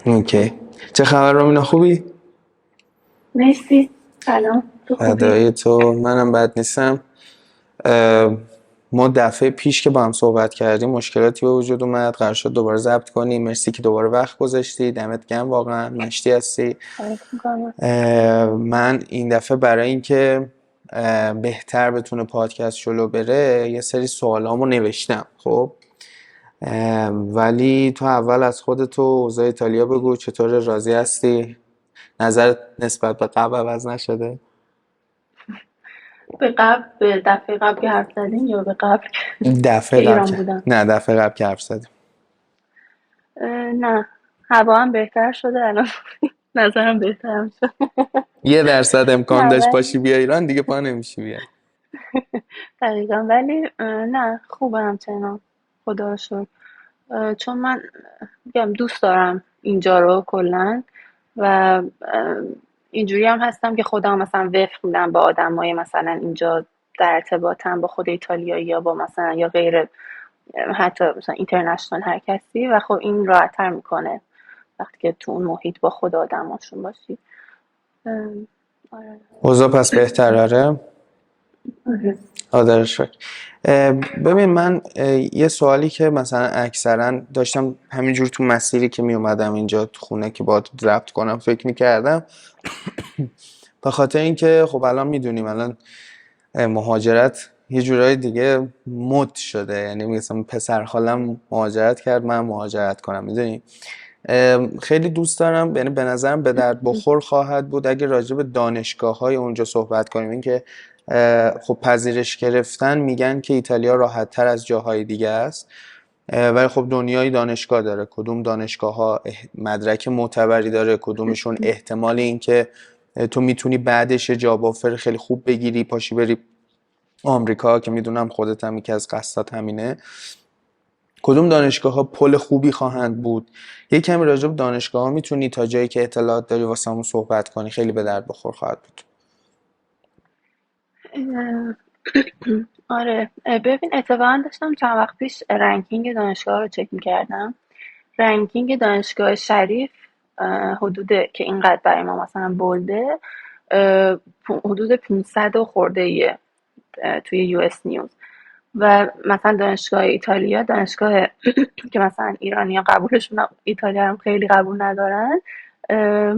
اوکی. چه خبر رومینا، خوبی؟ مرسی. سلام، تو خوبی؟ ادای تو منم بد نیستم. اه، ما دفعه پیش که با هم صحبت کردیم مشکلاتی به وجود اومد، قرار شد دوباره ضبط کنیم. مرسی که دوباره وقت گذاشتی، دمت گرم، واقعا مشتی هستی. خواهش میکنم. من این دفعه برای اینکه بهتر بتونه پادکست جلو بره یه سری سوالامو نوشتم. خب ولی تو اول از خودتو اوضاع ایتالیا بگو، چطور، راضی هستی؟ نظرت نسبت به قبل عوض نشده؟ به دفعه قبل که حرف زدیم یا به قبل دفعه که قبل ایران که بودم؟ نه دفعه قبل که حرف زدیم. نه، هوا هم بهتر شده الان. نظرم بهتر میشه. 1% امکان نه داشت ولی پاشی بیا ایران، دیگه پا نمیشی بیا. دقیقا، ولی نه خوبه همچنان. خدا رو شکر. چون من میگم دوست دارم اینجا رو کلا. و اینجوری هم هستم که خودم مثلا وفق میدم با آدمای مثلا اینجا در ارتباطم با خود ایتالیایی یا با مثلا یا غیر، حتی مثلا اینترنشنال هر کسی. و خب این راحت‌تر میکنه وقتی که تو اون محیط با خود آدماشون باشی. ام، آره. اوضاع پس بهتر، آره. آره. خدا رو شکر. ببین من یه سوالی که مثلا اکثرا داشتم همینجور تو مسیری که می اومدم اینجا تو خونه که با تو ضبط کنم فکر میکردم، به خاطر اینکه خب الان میدونیم الان مهاجرت یه جورای دیگه مد شده، یعنی مثلا پسر خالم مهاجرت کرد، من مهاجرت کنم، میدونی. خیلی دوست دارم، یعنی به نظرم به درد بخور خواهد بود اگه راجع به دانشگاه‌های اونجا صحبت کنیم. این که خب پذیرش گرفتن میگن که ایتالیا راحت تر از جاهای دیگه است، ولی خب دنیای دانشگاه داره. کدوم دانشگاه ها مدرک معتبری داره، کدومشون احتمال این که تو میتونی بعدش یه جاب آفر خیلی خوب بگیری پاشی بری آمریکا، که میدونم خودت هم یکی از قصدات همینه. کدوم دانشگاه ها پل خوبی خواهند بود؟ یه کمی راجع به دانشگاه ها میتونی تا جایی که اطلاعات داری واسمون صحبت کنی؟ خیلی به درد بخور خواهد بود. آره، ببین اتفاقا داشتم چند وقت پیش رنکینگ دانشگاه رو چک میکردم. رنکینگ دانشگاه شریف حدود که اینقدر برای ما مثلا بولده، حدود 500 و خورده ایه توی یو اس نیوز. و مثلا دانشگاه ایتالیا، دانشگاه که مثلا ایرانیا قبولشون، ایتالیا هم خیلی قبول ندارن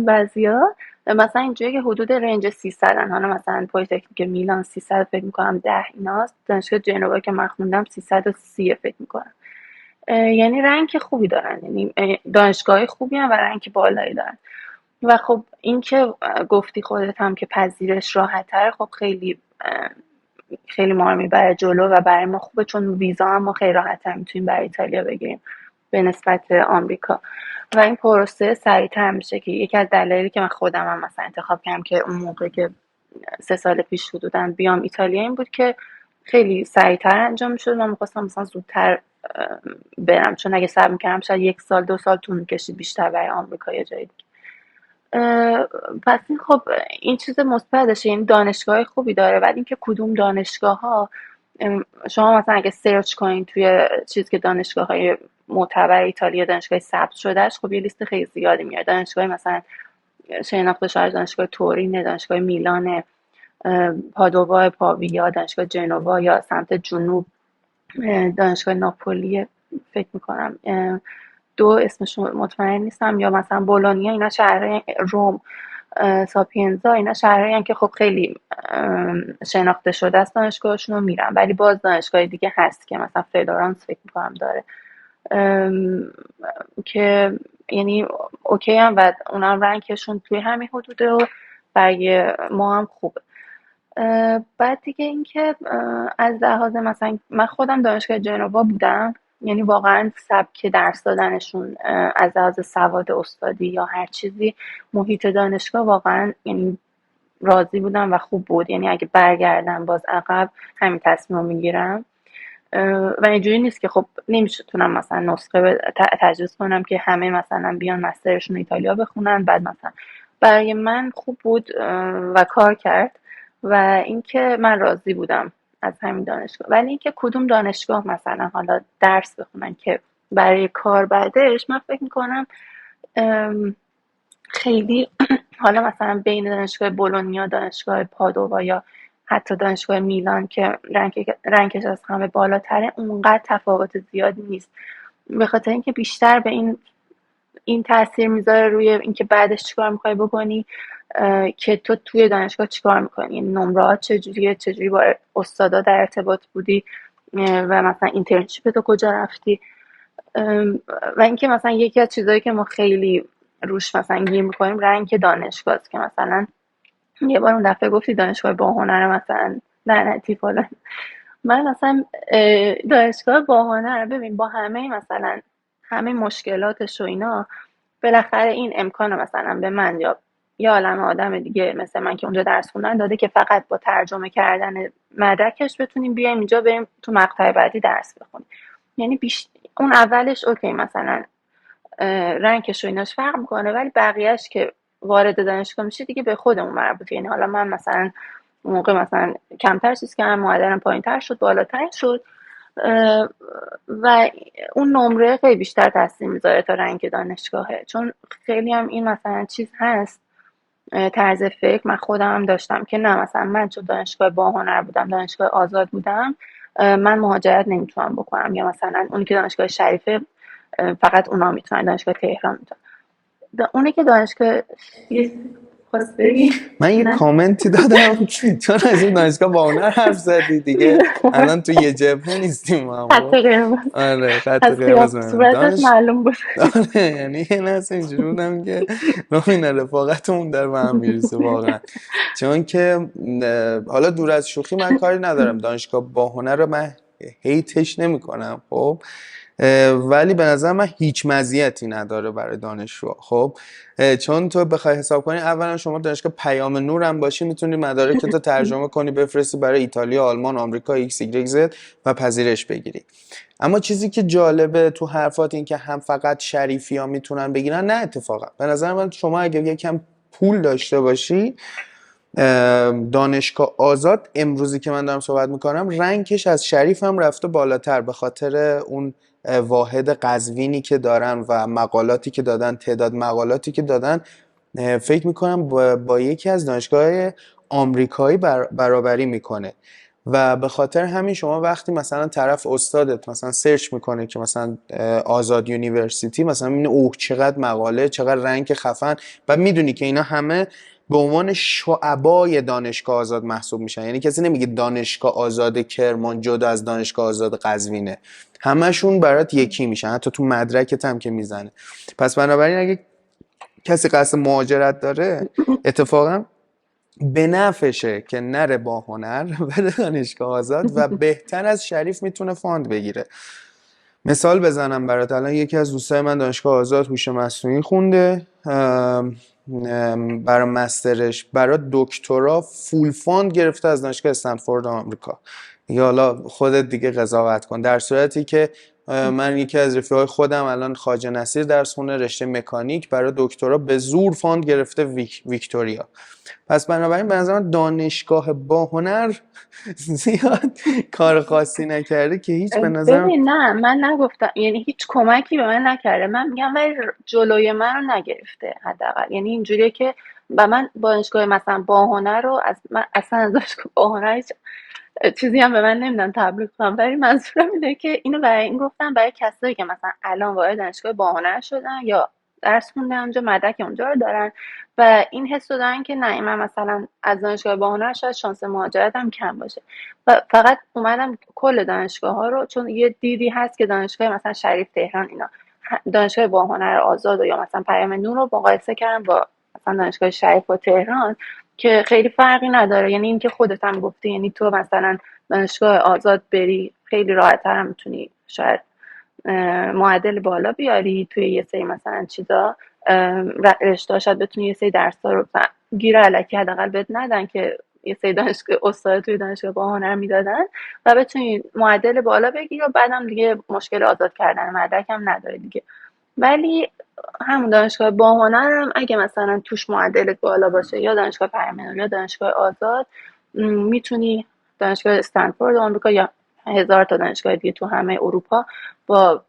بعضیا، مثلا اینجوری که حدود رنج 300 حالا مثلا پلی‌تکنیک میلان 300 فکر میکنم 10 ایناست. دانشگاه جنوا که من خوندم 330 فکر میکنم. یعنی رنگ خوبی دارن، یعنی دانشگاه خوبی هم و رنگ بالایی دارن. و خب این که گفتی خودت هم که پذیرش راحت تره، خب خیلی خیلی ما رو میبره جلو و برای ما خوبه، چون ویزا هم ما خیلی راحت تر میتونیم برای ایتالیا بگیریم به نسبت آمریکا. و این پروسه سریعتر میشه، که یکی از دلایلی که من خودم هم مثلا انتخاب کردم که اون موقع که 3 سال پیش حدوداً بیام ایتالیا این بود که خیلی سریعتر انجام میشد. من میخواستم مثلا زودتر برم، چون اگه صبر میکردم شاید 1 سال 2 سال طول میکشید بیشتر برای آمریکا یا جای دیگه. پس این خب این چیز مثبتشه، یعنی دانشگاه خوبی داره. بعد اینکه کدوم دانشگاه ها، شما مثلا اگه سرچ کنین توی چیز که دانشگاه های معتبر ایتالیا دانشگاه ثبت شدهش، خب یه لیست خیلی زیادی میاد. دانشگاه مثلا شناخته شده، دانشگاه تورین، دانشگاه میلان، پادووا، پاویا، دانشگاه جنوا یا سمت جنوب دانشگاه ناپولی فکر میکنم، دو اسمش مطمئن نیستم، یا مثلا بولونیا. اینا شهرهای روم، ساپینزا، اینا شهرهایی که خب خیلی شناخته شده است دانشگاهشون رو میرن. ولی باز دانشگاه دیگه هست که مثلا فلورانس فکر میکنم داره، که یعنی اوکی هم و اونم رنگشون توی همین حدوده و برای ما هم خوبه. بعد دیگه اینکه از لحاظ مثلا من خودم دانشگاه جنوا بودم، یعنی واقعا سبک درس دادنشون از لحاظ سواد استادی یا هر چیزی، محیط دانشگاه واقعا یعنی راضی بودم و خوب بود. یعنی اگه برگردم باز عقب همین تصمیم رو میگیرم. و اینجوری نیست که خب نمیتونم مثلا نسخه تجویز کنم که همه مثلا بیان مسترشون ایتالیا بخونن. بعد مثلا برای من خوب بود و کار کرد. و اینکه من راضی بودم از همین دانشگاه. ولی اینکه کدوم دانشگاه مثلا حالا درس بخونن که برای کار بعدش، من فکر میکنم ام، خیلی حالا مثلا بین دانشگاه بولونیا، دانشگاه پادووا یا حتی دانشگاه میلان که رنکش از همه بالاتره اونقدر تفاوت زیادی نیست، به خاطر اینکه بیشتر به این تاثیر میذاره روی اینکه بعدش چیکار میخوای بکنی، که تو توی دانشگاه چیکار میکنی، یعنی نمرات چجوریه، چجوری با استادا در ارتباط بودی، و مثلا اینترنشیپ تو کجا رفتی. و اینکه مثلا یکی از چیزایی که ما خیلی روش مثلا گیر میکنیم رنگ دانشگاه است، که مثلا یه بار اون دفعه گفتی دانشگاه باهنر مثلا لعنتی فلان. من مثلا دانشگاه باهنر ببین با همه مثلا همه مشکلاتش و اینا، بالاخره این امکانو مثلا به من یا عالم آدم دیگه مثل من که اونجا درس خوندن داده که فقط با ترجمه کردن مدرکش بتونیم بیایم اینجا بریم تو مقطع بعدی درس بخونیم. یعنی اون اولش اوکی مثلا رنکش و ایناش فرق میکنه، ولی بقیهش که وارد دانشگاه میشه دیگه به خودمون مربوطه. یعنی حالا من مثلا اون موقع مثلا کمتر چیز کردم، معدلم پایینتر شد، بالاتر شد، و اون نمره خیلی بیشتر تاثیر میذاره تا رنگ دانشگاهه. چون خیلی هم این مثلا چیز هست، طرز فکر من خودم هم داشتم که نه مثلا من چون دانشگاه باهنر بودم، دانشگاه آزاد بودم، من مهاجرت نمیتونم بکنم، یا مثلا اونی که دانشگاه شریفه فقط اونا میتونن، دانشگاه تهران میتونن. اونی که دانشگاه خواست بگی من یه نه کامنتی دادم چون از این دانشگاه با هنر حرف زدی دیگه، الان تو یه جبهه نیستیم ما. خط قرمز آره خط از قرمز صورتت معلوم بود. آره یعنی یه لحظه اینجوری بودم که نوین رفاقتمون در به هم میرسه واقعا. چون که حالا دور از شوخی من کاری ندارم، دانشگاه با هنر رو من هیتش نمی کنم خب، ولی به نظر من هیچ مزیتی نداره برای دانشجو. خب چون تو بخوای حساب کنی اولا شما دانشگاه پیام نور هم باشی میتونی مدارکتو ترجمه کنی بفرستی برای ایتالیا، آلمان، آمریکا، ایکس ایگرگ زد و پذیرش بگیری. اما چیزی که جالبه تو حرفات این که هم فقط شریفی ها میتونن بگیرن، نه اتفاقا به نظر من شما اگه یکم پول داشته باشی، دانشگاه آزاد امروزی که من دارم صحبت میکنم رنکش از شریف هم رفته بالاتر به خاطر اون واحد قزوینی که دارن و مقالاتی که دادن، تعداد مقالاتی که دادن. فکر میکنم با یکی از دانشگاه آمریکایی برابری میکنه و به خاطر همین شما وقتی مثلا طرف استادت مثلا سرچ میکنه که مثلا آزاد یونیورسیتی، مثلا میبینه اوه چقدر مقاله، چقدر رنک خفن، و میدونی که اینا همه به عنوان شعبای دانشگاه آزاد محسوب میشن. یعنی کسی نمیگه دانشگاه آزاد کرمان جدا از دانشگاه آزاد قزوینه، همشون برات یکی میشن، حتی تو مدرکت هم که میزنه. پس بنابراین اگه کسی قصد مهاجرت داره اتفاقا به نفعشه که نره با هنر بره دانشگاه آزاد و بهتر از شریف میتونه فاند بگیره. مثال بزنم برات، الان یکی از دوستای من دانشگاه آزاد هوش مصنوعی خونده، برای مسترش، برای دکترا فول فاند گرفته از دانشگاه استنفورد آمریکا. یا حالا خودت دیگه قضاوت کن. در صورتی که من یکی از رفیقای خودم الان خواجه نصیر درس خونه رشته مکانیک، برای دکترا به زور فاند گرفته ویکتوریا. پس بنابراین به نظر من دانشگاه با هنر زیاد کار خاصی نکرده که هیچ، به نظرم. ببین نه من نگفتم، یعنی هیچ کمکی به من نکرده، من میگم ولی جلوی من رو نگرفته حداقل. یعنی اینجوریه که و من دانشگاه مثلا باهنر رو من اصلا از دانشگاه باهنر هیچ چیزی هم به من نمیدن تبلیغ کنم، ولی منظورم اینه که اینو برای این گفتم برای کسایی که مثلا الان وارد دانشگاه باهنر شدن یا درس خوندن اونجا، مدرک اونجا رو دارن و این حس رو دارن که نه من مثلا از دانشگاه باهنر شاید شانس مهاجرتم کم باشه. و فقط اومدم کل دانشگاه ها رو، چون یه دیدی هست که دانشگاه مثلا شریف تهران اینا دانشگاه باهنر آزاد و یا مثلا پیام نور رو مقایسه کردم با مثلا دانشگاه شریف و تهران که خیلی فرقی نداره. یعنی اینکه خودت هم گفتی، یعنی تو مثلا دانشگاه آزاد بری خیلی راحت‌تر هم میتونی شاید معدل بالا بیاری توی یه سری مثلا چیزا، رشته شاید بتونی یه سری درس‌ها رو گیر الکی حداقل بهت ندن که یه سری دانشگاه استاد توی دانشگاه با هنر میدادن و بتونی معدل بالا بگیری و بعدم دیگه مشکل آزاد کردن مدرک هم نداره دیگه. ولی همون دانشگاه با هنر هم اگه مثلا توش معدلت بالا باشه، یا دانشگاه پیام‌نور یا دانشگاه آزاد، میتونی دانشگاه استنفورد آمریکا یا هزار تا دانشگاه دیگه تو همه اروپا با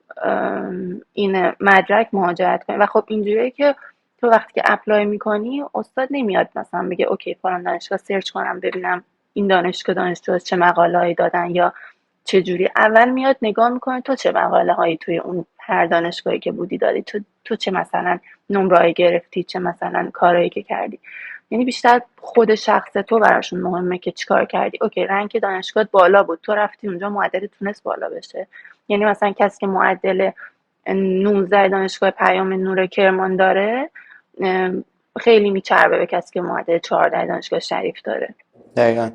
این مدرک مهاجرت کنی. و خب اینجوریه که تو وقتی که اپلای میکنی استاد نمیاد مثلا بگه اوکی فلان دانشگاه سرچ کنم ببینم این دانشگاه چه مقاله هایی دادن یا چه جوری. اول میاد نگاه میکنه تو چه مقاله هایی توی اون هر دانشگاهی که بودی دادی، تو چه مثلا نمره‌ای گرفتی، چه مثلا کارایی که کردی. یعنی بیشتر خود شخص تو براشون مهمه که چیکار کردی. اوکی رنگ دانشگاهت بالا بود، تو رفتی اونجا معدل تونست بالا بشه. یعنی مثلا کسی که معدل 19 دانشگاه پیام نور کرمان داره خیلی میچربه به کسی که معدل 14 دانشگاه شریف داره. دقیقا.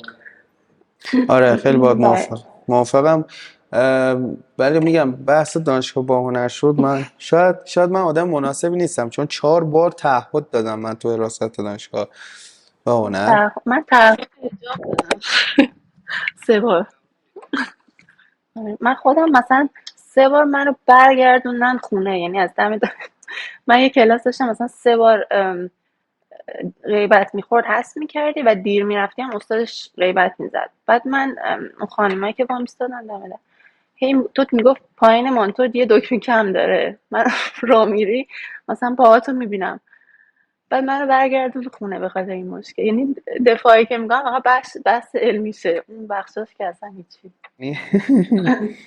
آره خیلی باید موافقم. ولی میگم بحث دانشگاه با هنر شد، من شاید من آدم مناسبی نیستم، چون 4 بار تعهد دادم من تو حراست دانشگاه با هنر. من تعهد اجرا دادم 3 بار. من خودم مثلا 3 بار منو برگردوندن خونه، یعنی از من یه کلاس داشتم مثلا 3 بار غیبت میخورد حذف میکردی و دیر میرفتی هم استادش غیبت میزد. بعد من اون خانمایی که با هم ایستادن دم هی تو میگفت پایین مانتور یه دکمه کم داره، من را میری مثلا پاهاتو میبینم. بعد منو برگردون خونه به خاطر این مشکل. یعنی دفاعی که میگم فقط بحث علمیشه، اون بخشاش که اصلا هیچی.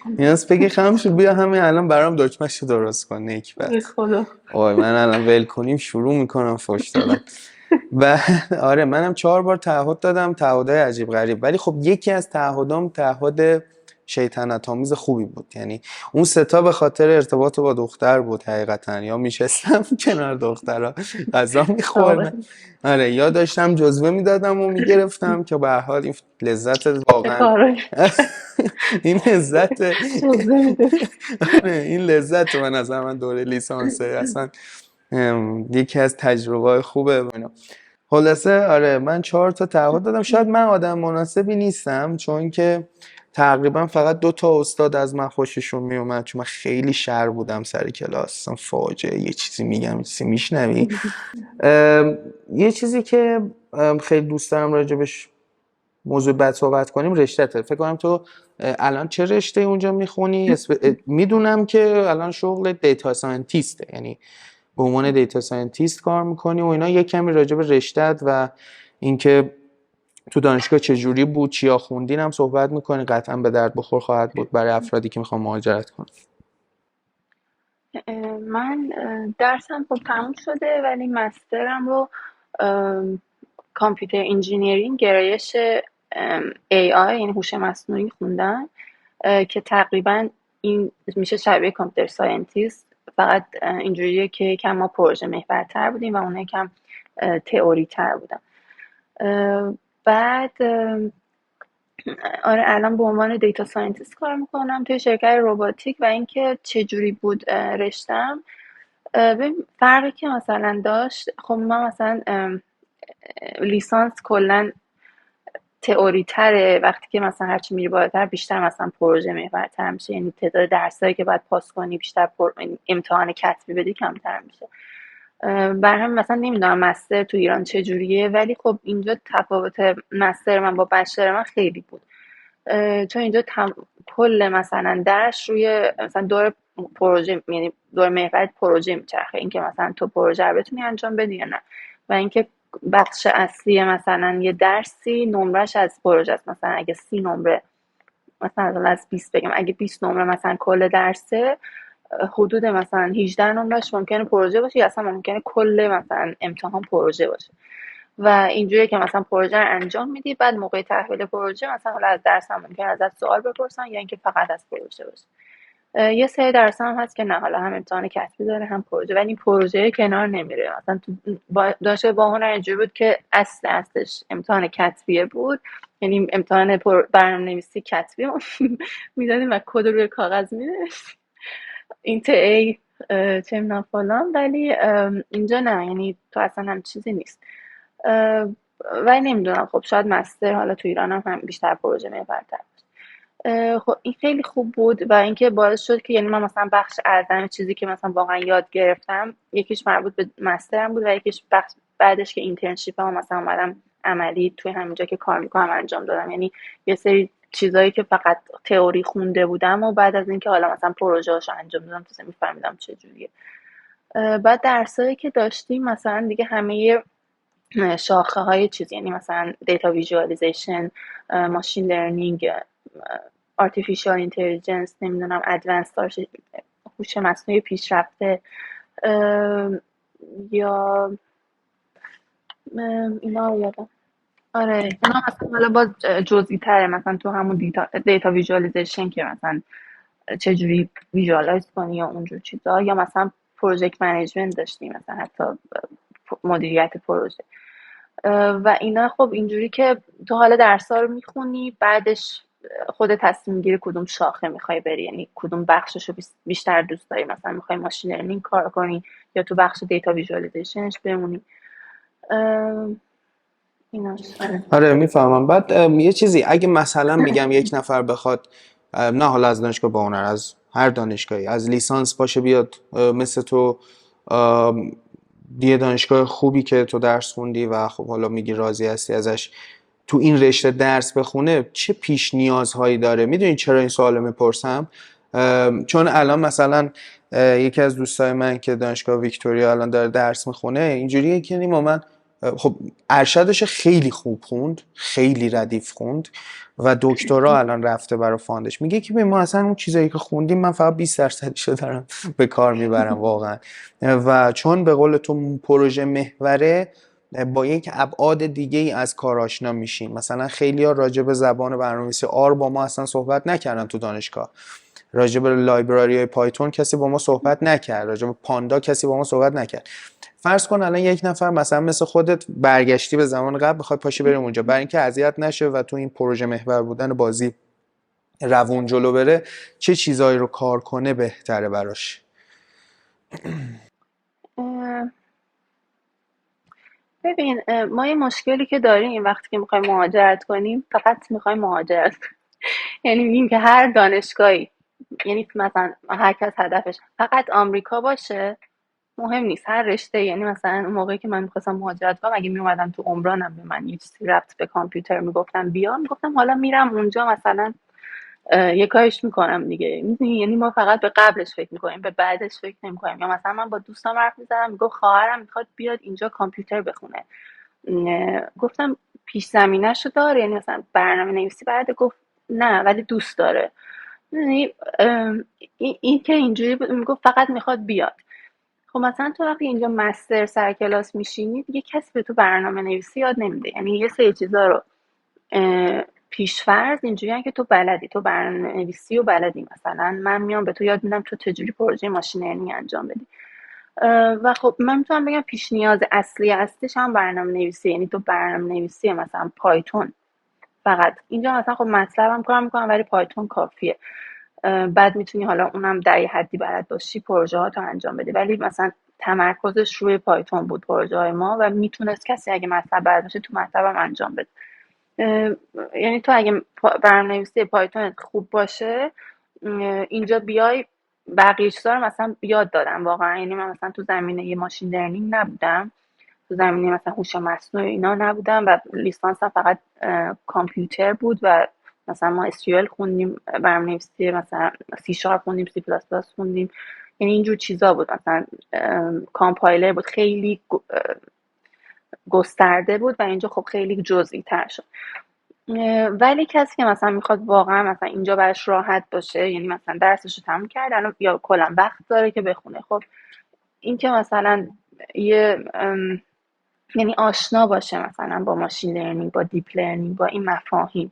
نیاز بگی خم شد بیا همین الان برام دکمه‌شو درست کن به نکبت. خدا. وای من الان ول کنیم شروع میکنم فوش دادن. و آره منم 4 بار تعهد دادم، تعهدهای عجیب غریب، ولی خب یکی از تعهدام تعهد شیطنت آمیز خوبی بود. یعنی اون 3 تا به خاطر ارتباط با دختر بود حقیقتا، یا میشستم کنار دخترها غذا میخوردم، آره، یا داشتم جزوه میدادم و میگرفتم که به هر حال این لذت چه واقعا کارایی این لذت جزه میده. آره این لذت من از من دوره لیسانسه اصلا یکی از تجربه خوبه اینا. خلاصه آره من 4 تا تعهد دادم. شاید من آدم مناسبی نیستم، چون که تقریبا فقط 2 تا استاد از من خوششون میومد، چون من خیلی شر بودم سر کلاس، اصلا فاجعه. یه چیزی میگم یه چیزی میشنوی. یه چیزی که خیلی دوست دارم راجبش موضوع بعد صحبت کنیم رشته‌ته. فکر کنم تو الان چه رشته اونجا میخونی؟ میدونم که الان شغل دیتا ساینتیسته، یعنی به عنوان دیتا ساینتیست کار میکنی و اینا. یه کمی راجع به رشته‌ت و اینکه تو دانشگاه چجوری بود، چیا خوندین هم صحبت میکنی، قطعا به درد بخور خواهد بود برای افرادی که میخوان مهاجرت کنن. من درسم خب تموم شده، ولی مسترم رو کامپیوتر انجینیرینگ گرایش AI یعنی هوش مصنوعی خوندم که تقریبا این میشه شبیه کامپیوتر ساینتیست. فقط اینجوریه که کم ما پروژه محورتر بودیم و اونها کم تئوری تر بودن. بعد آره الان به عنوان دیتا ساینتیست کار میکنم توی شرکت رباتیک. و اینکه چه جوری بود رشتم، ببین فرقی که مثلا داشت، خب ما مثلا لیسانس کلا تئوری تره، وقتی که مثلا هرچی میری بالاتر بیشتر مثلا پروژه محورتر میشه، یعنی تعداد درسایی که باید پاس کنی بیشتر، امتحان کتبی بدی کمتر میشه. بر همین مثلا نمیدونم مستر تو ایران چجوریه، ولی خب اینجا تفاوت مستر من با بچلر من خیلی بود. چون اینجا کل مثلا درس روی مثلا دور پروژه، یعنی دور محور پروژه میچرخه، اینکه مثلا تو پروژه رو بتونی انجام بدی یا نه. و اینکه بخش اصلی مثلا یه درسی نمرش از پروژه است. مثلا اگه 30 نمره، مثلا از 20 بگم، اگه 20 نمره مثلا کل درسه، حدود مثلا 18 نمرش ممکنه پروژه باشه، یا اصلا ممکنه کل مثلا امتحان پروژه باشه. و اینجوریه که مثلا پروژه رو انجام میدی، بعد موقع تحویل پروژه مثلا حالا از درس هم ممکنه ازت سوال بپرسن، یا اینکه فقط از پروژه باشه. یه سری درس هم هست که نه، حالا هم امتحان کتبی داره هم پروژه، ولی این پروژه کنار نمیره. مثلا تو دانشگاه با هنر اینجوری بود که اصلش امتحان کتبیه بود، یعنی امتحان برنامه‌نویسی کتبی میدادیم و کد روی کاغذ مینوشتیم این ای چه میدونم فلان. ولی اینجا نه، یعنی تو اصلا هم چیزی نیست. ولی نمیدونم، خب شاید مستر حالا تو ایران هم بیشتر پروژه محورتر. خب این خیلی خوب بود و اینکه باعث شد که یعنی من مثلا بخش اعظم چیزی که مثلا واقعا یاد گرفتم یکیش مربوط به مسترم بود و یکیش بخش بعدش که اینترنشیپ هم مثلا اومدم عملی توی همینجا که کار میکنم انجام دادم. یعنی یه سری چیزایی که فقط تئوری خونده بودم و بعد از اینکه حالا مثلا پروژه‌اشو انجام دادم تازه میفهمیدم چجوریه. بعد درسایی که داشتیم مثلا دیگه همه شاخه های چیز، یعنی مثلا دیتا ویژوالایزیشن، ماشین لرنینگ، آرتفیشال اینتلیجنس، نمیدونم ادوانس هوش مصنوعی پیشرفته، یا اینا رو یادم. آره اینا مثلا حالا باز جزئی تره، مثلا تو همون دیتا ویژوالایزیشن که مثلا چجوری ویژوالایز کنی یا اونجور چیزا، یا مثلا پروژکت منیجمنت داشتیم، مثلا حتی مدیریت پروژه و اینا. خب اینجوری که تو حالا درس‌ها رو میخونی، بعدش خودت تصمیم میگیری کدوم شاخه میخوای بری، یعنی کدوم بخششو بیشتر دوست داری، مثلا میخوای ماشین لرنینگ کار کنی یا تو بخش دیتا ویژوالایزیشنش بمونی. ایناش آره. آره میفهمم. بعد یه چیزی اگه مثلا میگم یک نفر بخواد نه حالا از دانشگاه با هنر، از هر دانشگاهی، از لیسانس باشه بیاد مثل تو یه دانشگاه خوبی که تو درس خوندی و خب حالا میگی راضی هستی ازش، تو این رشته درس بخونه، چه پیش نیازهایی داره؟ میدونی چرا این سوالو میپرسم؟ چون الان مثلا یکی از دوستای من که دانشگاه ویکتوریا الان داره درس میخونه اینجوریه که نیما من خب ارشدش خیلی خوب خوند، خیلی ردیف خوند و دکترا الان رفته برای فاندش. میگه که ما اصلا اون چیزایی که خوندیم من فقط 20% دارم به کار میبرم واقعا. و چون به قول تو پروژه محوره، با یک ابعاد دیگه ای از کار آشنا میشیم. مثلا خیلی ها راجع به زبان برنامه‌نویسی آر با ما اصلا صحبت نکردن تو دانشگاه، راجع به لایبراری های پایتون کسی با ما صحبت نکرد، راجع به پاندا کسی با ما صحبت نکرد. فرض کن الان یک نفر مثلا مثل خودت برگشتی به زمان قبل، بخوای پاشی بریم اونجا، برای اینکه اذیت نشه و تو این پروژه محور بودن بازی روون جلو بره، چه چیزایی رو کار کنه بهتره براش؟ ببین ما یه مشکلی که داریم وقتی که میخوایم مهاجرت کنیم، فقط میخوایم مهاجرت کنیم. یعنی میگیم که هر دانشگاهی، یعنی مثلا هر کس هدفش فقط آمریکا باشه، مهم نیست هر رشته. یعنی مثلا اون موقعی که من میخواستم مهاجرت کنم، اگه میومدم تو عمرانم به من یه چیزی ربط به کامپیوتر میگفتم بیا، میگفتم حالا میرم اونجا مثلا یه کارش میکنم دیگه. میدونی، یعنی ما فقط به قبلش فکر میکنیم، به بعدش فکر نمیکنیم. یا مثلا من با دوستام حرف میزدم، میگفت خواهرم میخواد بیاد اینجا کامپیوتر بخونه. گفتم پیش زمینه‌شو داره، یعنی مثلا برنامه نویسی بلده؟ گفت نه ولی دوست داره. میدونی این که اینجوری بود، میگفت فقط میخواد بیاد. خب مثلا تو وقتی اینجا مستر سر کلاس میشینی، دیگه کسی به تو برنامه نویسی یاد نمیده. یعنی یه سری چیزا رو پیش‌فرض اینجوریه که تو بلدی، تو برنامه نویسی و بلدی. مثلا من میام به تو یاد میدم تو چجوری پروژه ماشین لرنینگ انجام بدی. و خب من میتونم بگم پیش نیاز اصلی هستش هم برنامه نویسی. یعنی تو برنامه نویسی مثلا پایتون فقط اینجا مثلا خب مطلبم کار میکنم ولی پایتون کافیه. بعد میتونی حالا اونم در یه حدی بلد باشی پروژه ها تو انجام بدی، ولی مثلا تمرکزش روی پایتون بود پروژه های ما و میتونست کسی اگه مطلب بلد باشه تو مطلبم انجام بده. یعنی تو اگه برنامه‌نویسی پایتون خوب باشه، اینجا بیای بقیه چیزا رو مثلا یاد دادم واقعا. یعنی من مثلا تو زمینه یه ماشین لرنینگ نبودم، تو زمینه مثلا هوش مصنوعی اینا نبودم و لیسانسم فقط کامپیوتر بود و مثلا ما SQL خوندیم، برنامه‌نویسی مثلا سی شارپ خوندیم، سی پلاس پلاس خوندیم. یعنی اینجور چیزا بود. مثلا کامپایلر بود، خیلی گسترده بود و اینجا خب خیلی جزئی تر شد. ولی کسی که مثلا میخواد واقعا مثلا اینجا براش راحت باشه، یعنی مثلا درسش رو تموم کرد یا کلا وقت داره که بخونه، خب این که مثلا یه یعنی آشنا باشه مثلا با ماشین لرنینگ، با دیپ لرنینگ، با این مفاهیم.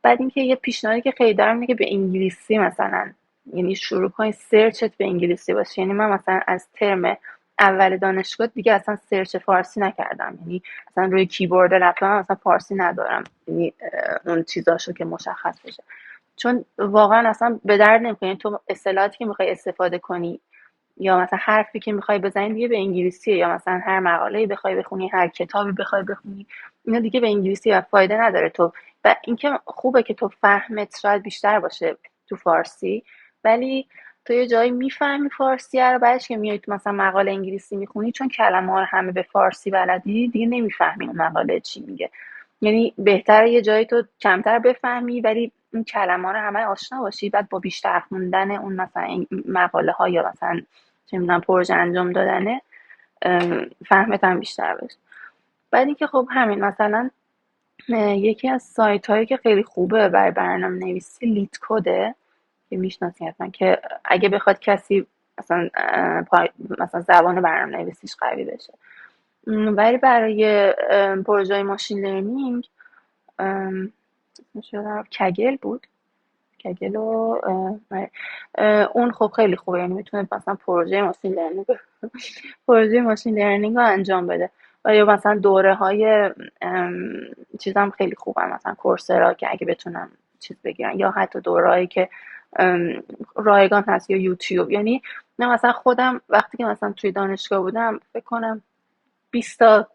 بعد اینکه یه پیشنهادی که خیلی دارم اینه که به انگلیسی مثلا، یعنی شروع کنی سرچت به انگلیسی باشه. یعنی من مثلا از ترم اول دانشگاه دیگه اصلا سرچ فارسی نکردم، یعنی مثلا روی کیبورد لپتاپم مثلا فارسی ندارم، یعنی اون چیزاشو که مشخص بشه، چون واقعا اصلا به درد نمیخوره. یعنی تو اصطلاحاتی که میخوای استفاده کنی یا مثلا حرفی که میخوای بزنی دیگه به انگلیسیه، یا مثلا هر مقاله‌ای بخوای بخونی، هر کتابی بخوای بخونی، اینا دیگه به انگلیسی و فایده نداره. تو و اینکه خوبه که تو فهمت شاید بیشتر باشه تو فارسی، ولی تو یه جایی میفهمی فارسی رو، بعدش که میای تو مثلا مقاله انگلیسی میخونی، چون کلمه ها رو همه به فارسی بلدی، دیگه نمیفهمی اون مقاله چی میگه. یعنی بهتره یه جایی تو کمتر بفهمی ولی این کلمه ها رو همه آشنا باشی، بعد با بیشتر خوندن اون مثلا این مقاله ها یا مثلا چه میدونم پروژه انجام دادنه فهمت هم بیشتر بشه. بعد اینکه خب همین مثلا یکی از سایت هایی که خیلی خوبه برای برنامه نویسی لید کوده که میشناسی حتما، که اگه بخواد کسی مثلا مثلا زبان برنامه نویسیش قوی بشه. ولی برای پروژه ماشین لرنینگ اسمش یادم رفت، کگل بود، کگل و اون خب خیلی خوبه، یعنی میتونه مثلا پروژه ماشین لرنینگ رو انجام بده. و یا مثلا دوره های چیزام خیلی خوبه، مثلا کورسرا که اگه بتونم چیز بگیرن، یا حتی دورهایی که رایگان هست، یا یوتیوب. یعنی نه مثلا خودم وقتی که مثلا توی دانشگاه بودم فکر کنم 20 تا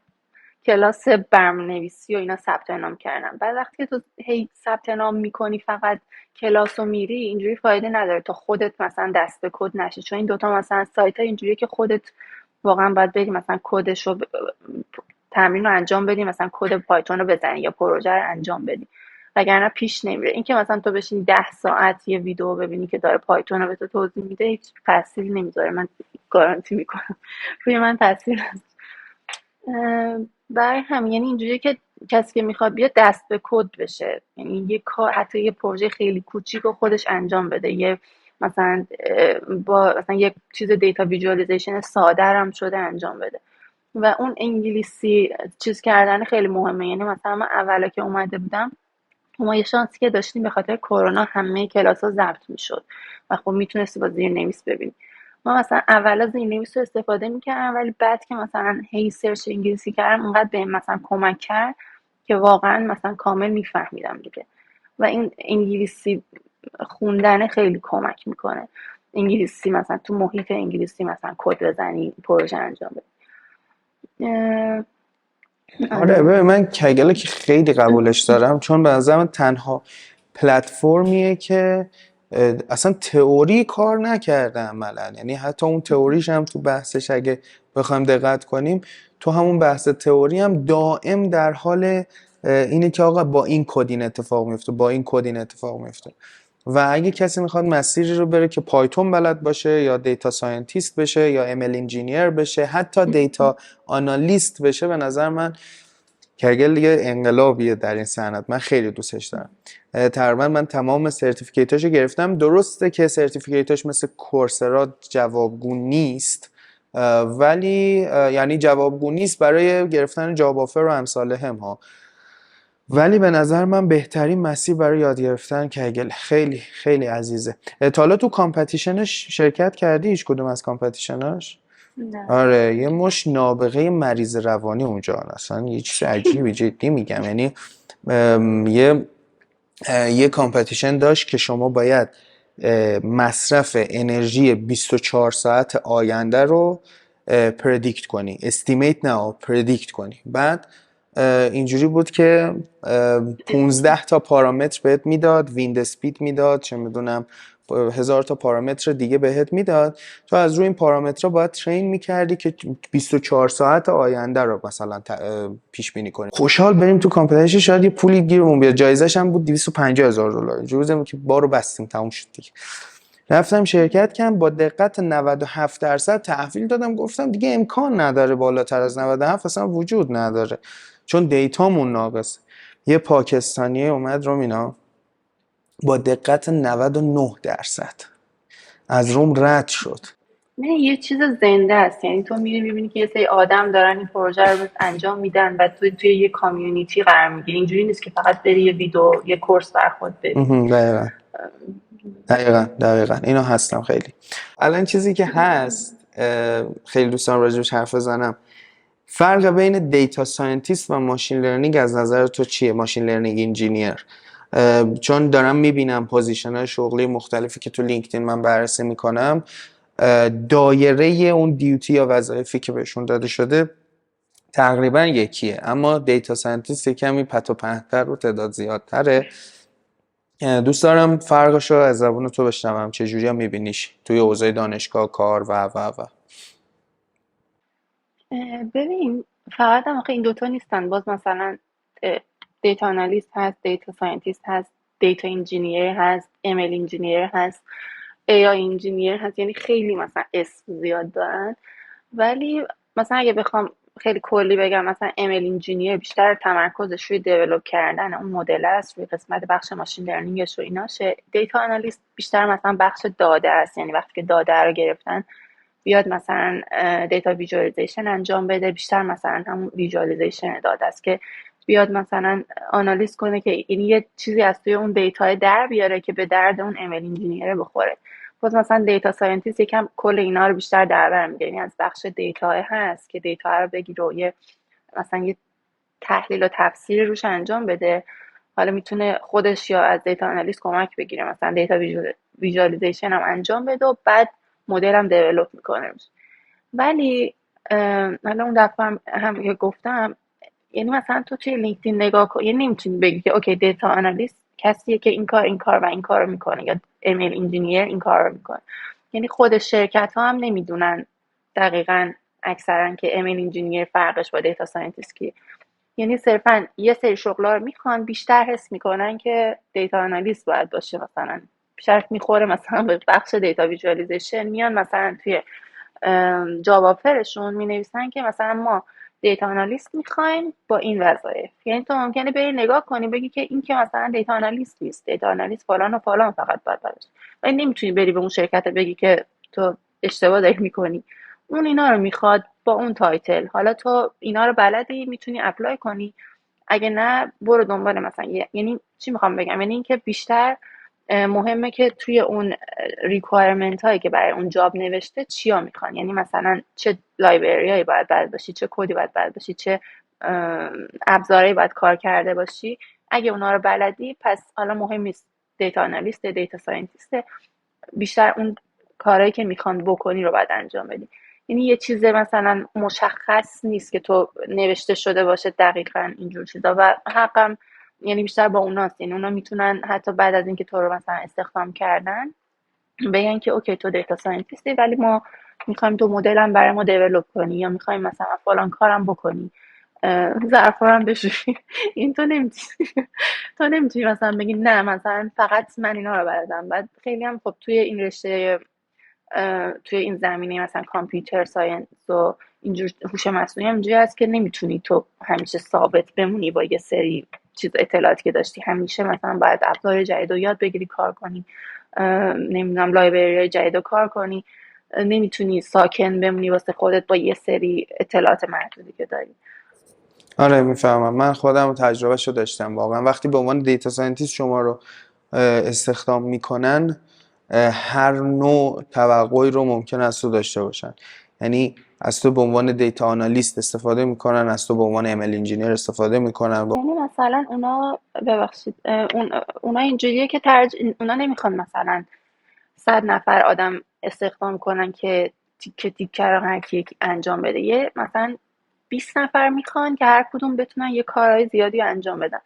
کلاس برنامه‌نویسی و اینا ثبت نام کردم. بعد وقتی که تو هی ثبت نام میکنی فقط کلاس رو میری، اینجوری فایده نداره تا خودت مثلا دست به کد نشی، چون این دوتا مثلا سایت ها اینجوریه که خودت واقعا باید بری مثلا کدش رو تمرین رو انجام بدی، مثلا کد پایتون رو بزنی یا پروژه رو انجام بدی، وگرنه پیش نمیره. این که مثلا تو بشین 10 ساعت یه ویدیو ببینی که داره پایتون رو به تو توضیح میده، هیچ تأثیری نمیذاره، من گارانتی میکنم روی من تاثیر. برای همین یعنی اینجوریه که کسی که میخواد بیاد دست به کد بشه، یعنی یه کار، حتی یه پروژه خیلی کوچیک رو خودش انجام بده، یه مثلا با مثلا یه چیز دیتا ویژوالایزیشن ساده هم شده انجام بده. و اون انگلیسی چیز کردن خیلی مهمه. یعنی مثلا من اولا که اومده بودم، ما یه شانسی که داشتیم به خاطر کرونا همه کلاس ها ضبط میشد و خب میتونستی با زیرنویس ببینی. ما مثلا اولا زیرنویس رو استفاده میکردم، ولی بعد که مثلا هی سرچ انگلیسی کردم اونقدر بهم مثلا کمک کرد که واقعا مثلا کامل میفهمیدم دیگه. و این انگلیسی خوندن خیلی کمک میکنه. انگلیسی مثلا تو محیط انگلیسی مثلا کد بزنی، پروژه انجام بدی. آره آره. من کگل که خیلی قبولش دارم، چون به نظرم تنها پلتفرمیه که اصلا تئوری کار نکرده عملا. یعنی حتی اون تئوریش هم تو بحثش اگه بخوایم دقت کنیم، تو همون بحث تئوری هم دائم در حال اینه که آقا با این کد این اتفاق میفته، با این کد این اتفاق میفته. و اگه کسی میخواد مسیری رو بره که پایتون بلد باشه، یا دیتا ساینتیست بشه، یا ام ال انجینیر بشه، حتی دیتا آنالیست بشه، به نظر من کگل دیگه انقلابیه در این صنعت. من خیلی دوستش دارم. تقریبا من تمام سرتیفیکیتاشو گرفتم. درسته که سرتیفیکیتاش مثل کورسرا جوابگو نیست، ولی یعنی جوابگو نیست برای گرفتن جاب آفر و امثال هم ها، ولی به نظر من بهترین مسیر برای یاد گرفتن کگل. خیلی خیلی عزیزه. تا حالا تو کامپتیشنش شرکت کردی؟ هیچ کدوم از کامپتیشناش؟ نه. آره یه مش نابغه مریض روانی اونجا، اصلا یه چیز عجیبی، جدی میگم. یعنی یه کامپتیشن داشت که شما باید مصرف انرژی 24 ساعت آینده رو پردیکت کنی، استیمیت نه پردیکت کنی. بعد اینجوری بود که 15 تا پارامتر بهت میداد، ویند اسپید میداد، چه میدونم 1000 تا پارامتر دیگه بهت میداد. تو از روی این پارامترها باید ترین میکردی که 24 ساعت آینده رو مثلا پیش بینی کنی. خوشحال بریم تو کامپتیشن، شاید یه پولی گیرمون بیاد. جایزش هم بود 250,000 $. جوزمون که بارو بستیم تموم شد دیگه. رفتم شرکت کردم، با دقت 97% تحویل دادم. گفتم دیگه امکان نداره بالاتر از 97 اصلا وجود نداره، چون دیتامون ناقصه. یه پاکستانی اومد رومینا با دقت 99% از روم رد شد. نه، یه چیز زنده است. یعنی تو میری میبینی که یه سری آدم دارن این پروژه رو انجام میدن و توی یه کامیونیتی قرار میگیری. اینجوری نیست که فقط بری یه ویدیو، یه کورس بر خود ببینی. دقیقا دقیقا اینو هستم خیلی. الان چیزی که هست، خیلی دوستان راجبش حرف بزنم، فرق بین دیتا ساینتیست و ماشین لرنینگ از نظر تو چیه؟ ماشین لرنینگ انجینیر. چون دارم میبینم پوزیشن های شغلی مختلفی که تو لینکدین من بررسی میکنم، دایره اون دیوتی یا وظایفی که بهشون داده شده تقریبا یکیه، اما دیتا ساینتیست کمی پت و پهن‌تر و تعداد زیادتره. دوست دارم فرقشو از زبون تو بشنوم، چجوری هم میبینیش توی حوزه دانشگاه، کار و ببین، فقط هم آخه این دوتا نیستن. باز مثلا دیتا آنالیست هست، دیتا ساینتیست هست، دیتا انجینیر هست، ام ال انجینیر هست، ای آی انجینیر هست، یعنی خیلی مثلا اسم زیاد دارن. ولی مثلا اگه بخوام خیلی کلی بگم، مثلا ام ال انجینیر بیشتر تمرکزش روی دیولپ کردن اون مدل است، روی قسمت بخش ماشین لرنینگش و ایناشه. دیتا آنالیست بیشتر مثلا بخش داده است، یعنی وقتی که داده رو گرفتن بیاد مثلا دیتا ویژوالایزیشن انجام بده، بیشتر مثلا همون ویژوالایزیشن داده است که بیاد مثلا آنالیز کنه که این یه چیزی از توی اون دیتا در بیاره که به درد اون ام ال انجینیر بخوره. باز مثلا دیتا ساینتیست یکم کل اینا رو بیشتر در بر میگیره، یعنی از بخش دیتا هست که دیتا رو بگیره و مثلا یه تحلیل و تفسیر روش انجام بده. حالا میتونه خودش یا از دیتا آنالیست کمک بگیره، مثلا دیتا ویژوالایزیشن هم انجام بده و بعد مدل هم دیولپ میکنه. ولی حالا اون دفعه هم که گفتم، یعنی مثلا تو توی لینکدین نگاه کن، یعنی نمیتونی بگی که اوکی دیتا آنالیست کسیه که این کار و این کار رو میکنه، یا ایمیل انجینیر این کار رو میکنه. یعنی خود شرکت ها هم نمیدونن دقیقا اکثرا که ایمیل انجینیر فرقش با دیتا ساینتیست کیه. یعنی صرفا یه سری شغلا رو میخوان، بیشتر حس میکنن که دیتا آنالیست باید باشه، مثلا بیشتر میخوره مثلا به بخش دیتا ویژوالایزیشن. میان مثلا توی جاب آفرشون می نویسن که مثلا ما دیتا آنالیست میخوایم با این وظایف. یعنی تو ممکنه بری نگاه کنی بگی که این که مثلا دیتا آنالیست نیست، دیتا آنالیست فلان و فلان فقط باید باشه. ولی نمیتونی بری به اون شرکت بگی که تو اشتباه داری میکنی، اون اینا رو میخواد با اون تایتل. حالا تو اینا رو بلدی، میتونی اپلای کنی، اگه نه برو دنبال مثلا یعنی چی میخوام بگم، یعنی اینکه بیشتر مهمه که توی اون ریکوایرمنت هایی که برای اون جاب نوشته چیا میخوان، یعنی مثلا چه لایبرری هایی باید بلد باشی، چه کدی باید بلد باشی، چه ابزارهایی باید کار کرده باشی. اگه اونا رو بلدی پس حالا مهم نیست دیتا آنالیست، دیتا ساینتیست، بیشتر اون کارهایی که میخوان بکنی رو باید انجام بدی. یعنی یه چیز مثلا مشخص نیست که تو نوشته شده باشه دقیقا اینجور چیزا، و حقم یعنی بیشتر با اوناست. یعنی اونا میتونن حتی بعد از اینکه تو رو مثلا استخدام کردن بگن که اوکی تو دیتا ساینتیستی، ولی ما میخوایم تو مدلم برای ما دیولپ کنی، یا میخوایم مثلا فلان کارم بکنی، ظرفا هم بشوری. این تو نمیتونی تو نمیتونی مثلا بگی نه مثلا فقط من اینا رو بلدم. بعد خیلی هم خب توی این رشته، توی این زمینه مثلا کامپیوتر ساینس و اینجور هوش مصنوعی اینجوری هست که نمیتونی تو همیشه ثابت بمونی با یه سری چیز اطلاعاتی که داشتی. همیشه مثلا باید ابزار جدید رو یاد بگیری، کار کنی، نمیدونم لایبرری جدید رو کار کنی. نمیتونی ساکن بمونی واسه خودت با یه سری اطلاعات محدودی که داری. آره میفهمم. من خودم تجربهشو داشتم واقعا. وقتی به عنوان دیتا ساینتیست شما رو استخدام میکنن، هر نوع توقعی رو ممکن است تو داشته باشن. یعنی از تو به عنوان دیتا آنالیست استفاده میکنن، از تو به عنوان ام ال انجینیر استفاده میکنن. یعنی مثلا اونا ببخشید اونا اینجوریه که اونا نمیخوان مثلا 100 نفر آدم استخدام کنن که تیکه تیکه رو هر کی انجام بده. یه مثلا 20 نفر میخوان که هر کدوم بتونن یه کارهای زیادی رو انجام بدن.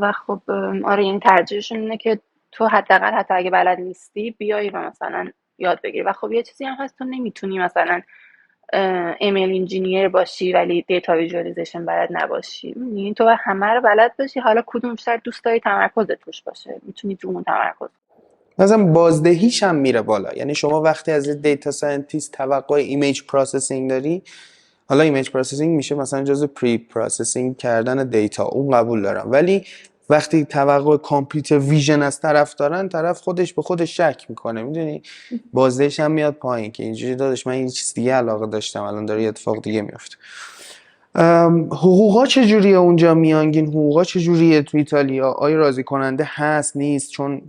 و خب آره، یعنی ترجیحشون اینه که تو حداقل حتی اگه بلد نیستی بیای و مثلا یاد بگیری. و خب یه چیزی هم هست، تو نمیتونی مثلا ایمیل انجینیر باشی ولی دیتا ویژوالایزیشن بلد نباشی. یعنی تو همه رو بلد باشی، حالا کدوم بیشتر دوست داری تمرکزت روش باشه، میتونی تو اون تمرکز. مثلا بازدهیش هم میره بالا. یعنی شما وقتی از دیتا ساینتیست توقع ایمیج پروسسینگ داری، حالا ایمیج پروسسینگ میشه مثلا جزء پری پروسسینگ کردن دیتا، اون قبول دارم. ولی وقتی توقع کامپیوتر ویژن از طرف دارن، طرف خودش به خودش شک میکنه، میدونی، بازدهیش هم میاد پایین که اینجوری داداش من یه چیز دیگه علاقه داشتم الان داره یه اتفاق دیگه میفته. حقوقا چجوریه اونجا؟ میانگین حقوقا چجوریه تو ایتالیا؟ آیا راضی کننده هست نیست؟ چون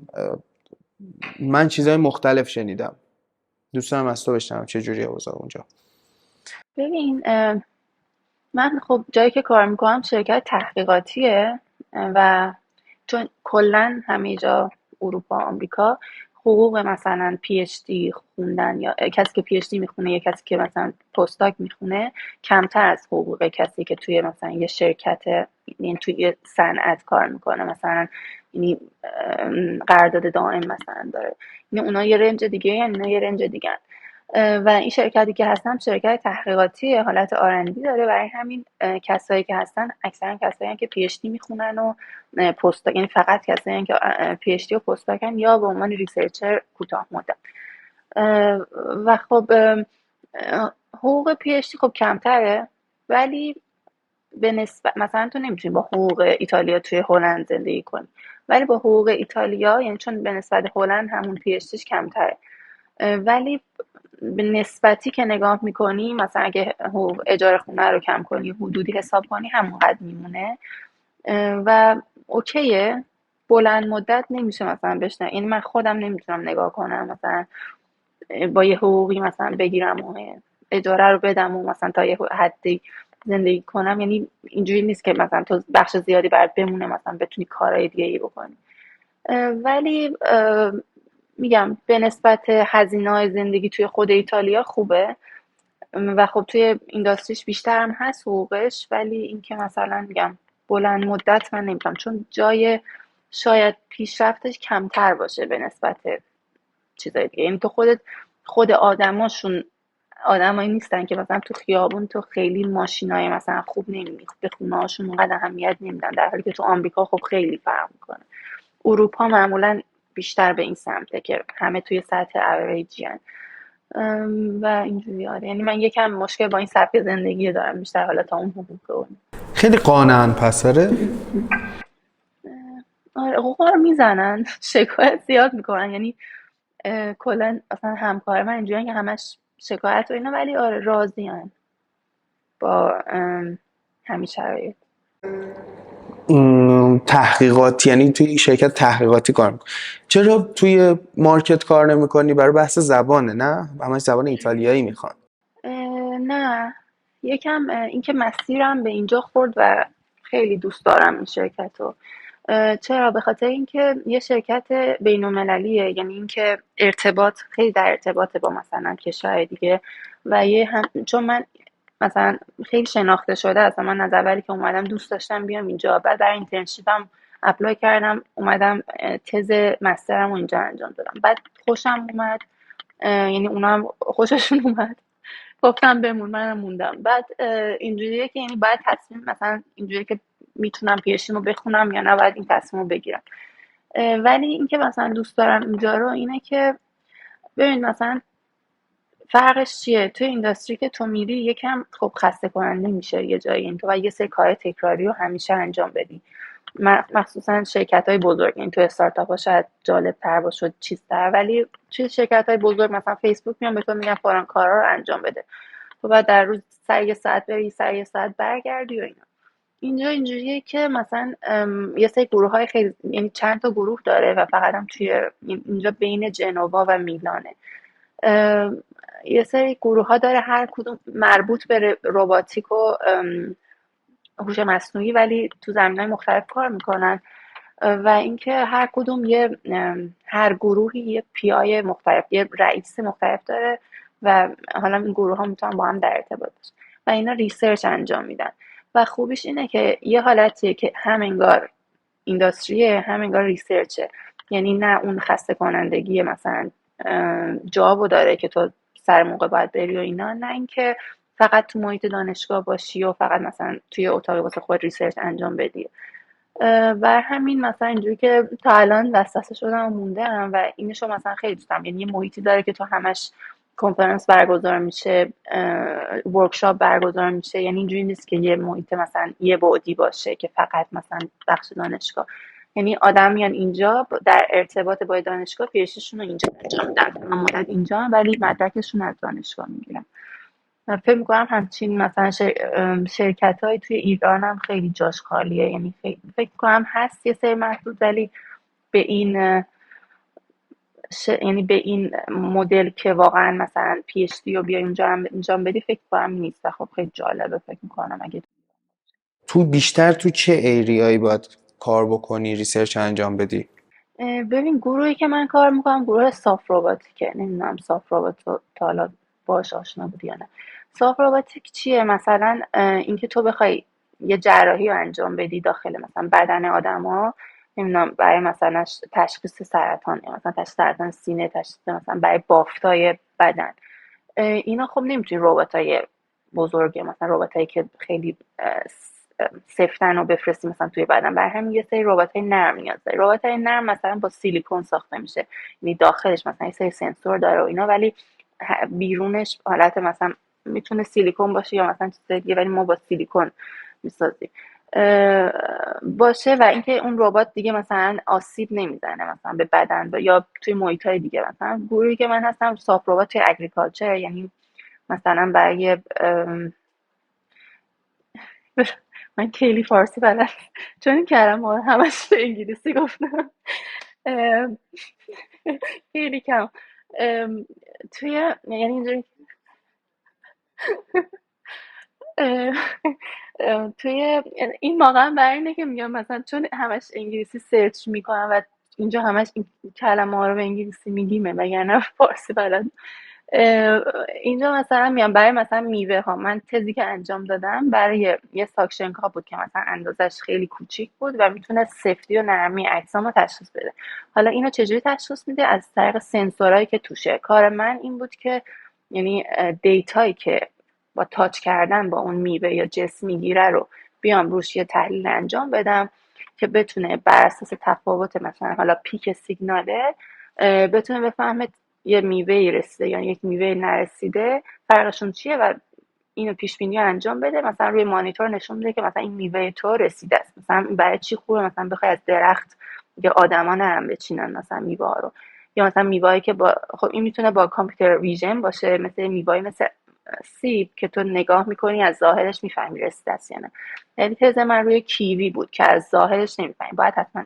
من چیزای مختلف شنیدم، دوست دارم از تو بشنوم چجوریه اوضاع اونجا. ببین من خب جایی که کار میکنم شرکت تحقیقاتیه، و چون کلا همه جا اروپا آمریکا حقوق مثلا پی اچ دی خوندن، یا کسی که پی اچ دی میخونه یا کسی که مثلا پستاک میخونه کمتر از حقوق کسی که توی مثلا یه شرکت، یعنی توی یه صنعت کار میکنه مثلا. یعنی قرارداد دائم مثلا داره. یعنی اونا یه رنج دیگه، یعنی اونا یه رنج دیگه. و این شرکتی که هستم شرکت تحقیقاتی حالت آرندی داره. برای همین کسایی که هستن اکثرا کسایی که پی اچ دی میخونن و پست، یعنی فقط کسایی که پی اچ دی و پست داکن یا به عنوان ریسرچر کوتاه مدت. و خب حقوق پی اچ دی خب کمتره، ولی به نسبت مثلا تو نمیتونی با حقوق ایتالیا توی هلند زندگی کنی، ولی با حقوق ایتالیا، یعنی چون به نسبت هلند همون پی اچ دیش کمتره، ولی به نسبتی که نگاه میکنی مثلا اگه اجاره خونه رو کم کنی حدودی حساب کنی همونقدر میمونه و اوکیه. بلند مدت نمیشه مثلا بشنم، یعنی من خودم نمیتونم نگاه کنم مثلا با یه حقوقی مثلا بگیرم و اجاره رو بدم و مثلا تا یه حدی زندگی کنم. یعنی اینجوری نیست که مثلا تو بخش زیادی برات بمونه مثلا بتونی کارهای دیگه ای بکنی. ولی میگم به نسبت هزینه‌های زندگی توی خود ایتالیا خوبه و خب توی اینداستریش بیشتر هم هست حقوقش، ولی اینکه مثلا میگم بلند مدت من نمیتونم، چون جای شاید پیشرفتش کمتر باشه به نسبت چیزای دیگه. یعنی تو خود آدماشون آدمایی نیستن که مثلا تو خیابون تو خیلی ماشینای مثلا خوب نمیبینی، به خونه هاشون اونقدر اهمیت نمیدن، در حالی که تو آمریکا خب خیلی فرق میکنه. اروپا معمولا بیشتر به این سمته که همه توی سطح اوریجی هن. و اینجوری آره، یعنی من یکم مشکل با این سبک زندگی دارم بیشتر حالا تا اون حقوق اون. خیلی قانعن پس آره. آره حقوق رو میزنن شکایت زیاد میکنن، یعنی کلا اصلا همکار من اینجوریه که همش شکایت و اینا، ولی آره راضی هن با همین شرایط. تحقیقات یعنی توی شرکت تحقیقاتی کار میکنی، چرا توی مارکت کار نمیکنی؟ برای بحث زبانه؟ نه همش زبان ایتالیایی میخوان. نه یکم اینکه مسیرم به اینجا خورد و خیلی دوست دارم این شرکت رو. چرا؟ به خاطر اینکه یه شرکت بین المللیه، یعنی اینکه ارتباط خیلی در ارتباطه با مثلا کشور دیگه و چون من مثلا خیلی شناخته شده هستم. من از اولی که اومدم دوست داشتم بیام اینجا، بعد برای اینترنشیپم اپلای کردم اومدم تز مسترم رو اینجا انجام دادم، بعد خوشم اومد، یعنی اونا هم خوششون اومد، گفتم بمون، منم موندم. بعد اینجوریه که یعنی باید تصمیم مثلا اینجوریه که میتونم پیشیمو بخونم یا نه باید این تصمیم رو بگیرم. ولی اینکه مثلا دوست دارم اینجا رو اینه که ببین مثلا فرقش چیه توی اینداستری که تو میری یکم خب خسته کننده میشه یه جایی، این تو و یه سری کار تکراری رو همیشه انجام بدی، مخصوصا شرکت های بزرگ. این تو استارتاپ ها شاید جالب تر باشه چیزتر، ولی توی شرکت های بزرگ مثلا فیسبوک میان به تو میگن فلان کارا رو انجام بده، تو بعد در روز سر یه ساعت بری سر یه ساعت برگردی و اینا. اینجا اینجوریه که مثلا یه سری گروه های خیلی، یعنی چند تا گروه داره و فقط هم توی اینجا بین جنوا و میلانه. یه سری گروه ها داره هر کدوم مربوط به رباتیک و هوش مصنوعی، ولی تو زمینهای مختلف کار میکنن و اینکه هر کدوم هر گروهی یه پی آی مختلف، یه رئیس مختلف داره و حالا این گروه ها میتونن با هم در ارتباط باشن و اینا ریسرچ انجام میدن. و خوبیش اینه که یه حالتیه که هم انگار اینداستریه هم انگار ریسرچه، یعنی نه اون خسته کنندگی مثلا جابو داره که تو سر موقع باید بری و اینا، نه اینکه فقط تو محیط دانشگاه باشی و فقط مثلا توی اتاقی واسه خود ریسرچ انجام بدی. و همین مثلا اینجوری که تا الان وسوسه شدم و موندم و اینشو مثلا خیلی دوستم، یعنی یه محیطی داره که تو همش کنفرانس برگزار میشه، ورکشاپ برگزار میشه، یعنی اینجوری نیست که یه محیط مثلا یه بعدی باشه که فقط مثلا بخش دانشگاه. یعنی آدم میان اینجا در ارتباط با دانشگاه پیششون رو اینجا انجام میدن، تمام مدت اینجا ولی مدرکشون از دانشگاه میگیرن. فکر میکنم همچین مثلا شرکت های توی ایران هم خیلی جاش خالیه، یعنی فکر میکنم هست یه سری محدود، ولی به این یعنی به این مدل که واقعا مثلا پی اچ دی رو بیا اینجا انجام بدی فکر کنم نیست. و خب خیلی جالبه فکر میکنم اگه تو بیشتر تو چه ایریایی باید کار بکنی، ریسرچ انجام بدی؟ ببین گروهی که من کار میکنم گروه صاف رباتیکه، نمیدونم صاف ربات رو تا حالا باهاش آشنا بودی یا نه. صاف رباتیک چیه؟ مثلا اینکه تو بخوای یه جراحی رو انجام بدی داخل مثلا بدن آدما، نمیدونم برای مثلا تشخیص سرطان یا مثلا تشخیص سرطان سینه، تشخیص مثلا برای بافتای بدن، اینا خب نمیتونی رباتای بزرگ مثلا رباتایی که خیلی سفتن و بفرستی مثلا توی بدن، بر همین یه سری رباتای نرم نیاز داری. رباتای نرم مثلا با سیلیکون ساخته میشه، یعنی داخلش مثلا یه سری سنسور داره و اینا، ولی بیرونش حالت مثلا میتونه سیلیکون باشه یا مثلا چیز دیگه، ولی ما با سیلیکون میسازیم باشه. و اینکه اون ربات دیگه مثلا آسیب نمیزنه مثلا به بدن یا توی محیطای دیگه. مثلا گروهی که من هستم ساف ربات توی اگریکالچر، یعنی مثلا برای من کلی فارسی بلد چون این کلمه همش به انگلیسی گفتم خیلی کم توی یعنی اینجوری توی این واقعا برای اینه که میگم مثلا چون همش انگلیسی سرچ میکنم و اینجا همش این کلمه ها رو به انگلیسی میگیمه وگرنه فارسی بلد. اینجا مثلا میام برای مثلا میوه ها، من تزی که انجام دادم برای یه ساکشن کاپ بود که مثلا اندازش خیلی کوچیک بود و میتونه سفتی و نرمی اجسام رو تشخیص بده. حالا اینو چجوری تشخیص میده؟ از طریق سنسورایی که توشه. کار من این بود که یعنی دیتایی که با تاچ کردن با اون میوه یا جسم میگیره رو بیام روش یه تحلیل انجام بدم که بتونه بر اساس تفاوت مثلا حالا پیک سیگناله بتونه بفهمه یه میوه رسیده یا یک میوه نرسیده فرقشون چیه و اینو پیش بینی انجام بده. مثلا روی مانیتور نشون میده که مثلا این میوه تو رسیده است، مثلا برای چی خوبه مثلا بخوای از درخت یا آدما نرم بچینن مثلا میوه ها رو، یا مثلا میوه‌ای که با خب این میتونه با کامپیوتر ویژن باشه، مثل میوه‌ای مثل سیب که تو نگاه میکنی از ظاهرش میفهمی رسیده است یا نه. یعنی تز من روی کیوی بود که از ظاهرش نمیفهمی، باید حتما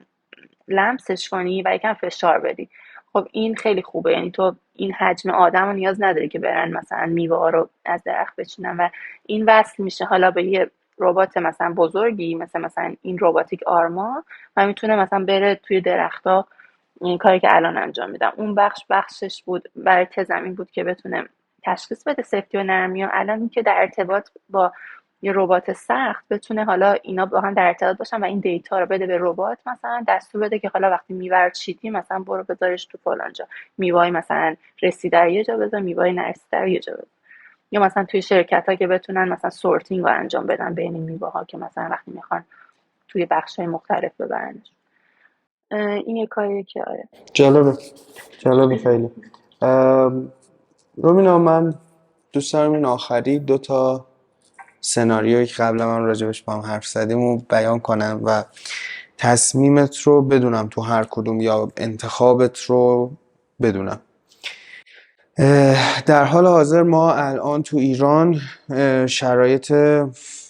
لمسش کنی و یکم فشار بدی. خب این خیلی خوبه، یعنی تو این حجم آدم رو نیاز نداری که برن مثلا میوه ها رو از درخت بچینن و این وصل میشه حالا به یه ربات مثلا بزرگی مثلا این رباتیک آرما و میتونه مثلا بره توی درختها. این کاری که الان انجام میدم اون بخشش بود برای تزمین بود که بتونه تشخیص بده سفتی و نرمی. و الان این که در ارتباط با یه ربات سخت بتونه حالا اینا با هم در ارتباط باشن و این دیتا رو بده به ربات، مثلا دستور بده که حالا وقتی میوه چیدی مثلا برو بذارش تو فلان جا، میوه مثلا رسیده رو یه جا بذار، میوه نرسیده رو یه جا بذار. یا مثلا توی شرکت ها که بتونن مثلا سورتینگ رو انجام بدن بین میوه ها که مثلا وقتی میخوان توی بخش های مختلف ببرنش. این یه کاریه که آره. جالبه خیلی. رومینا، من دوست دارم این آخری 2 سناریویی که قبلا من راجبش با هم حرف زدیم و بیان کنم و تصمیمت رو بدونم تو هر کدوم یا انتخابت رو بدونم. در حال حاضر ما الان تو ایران شرایط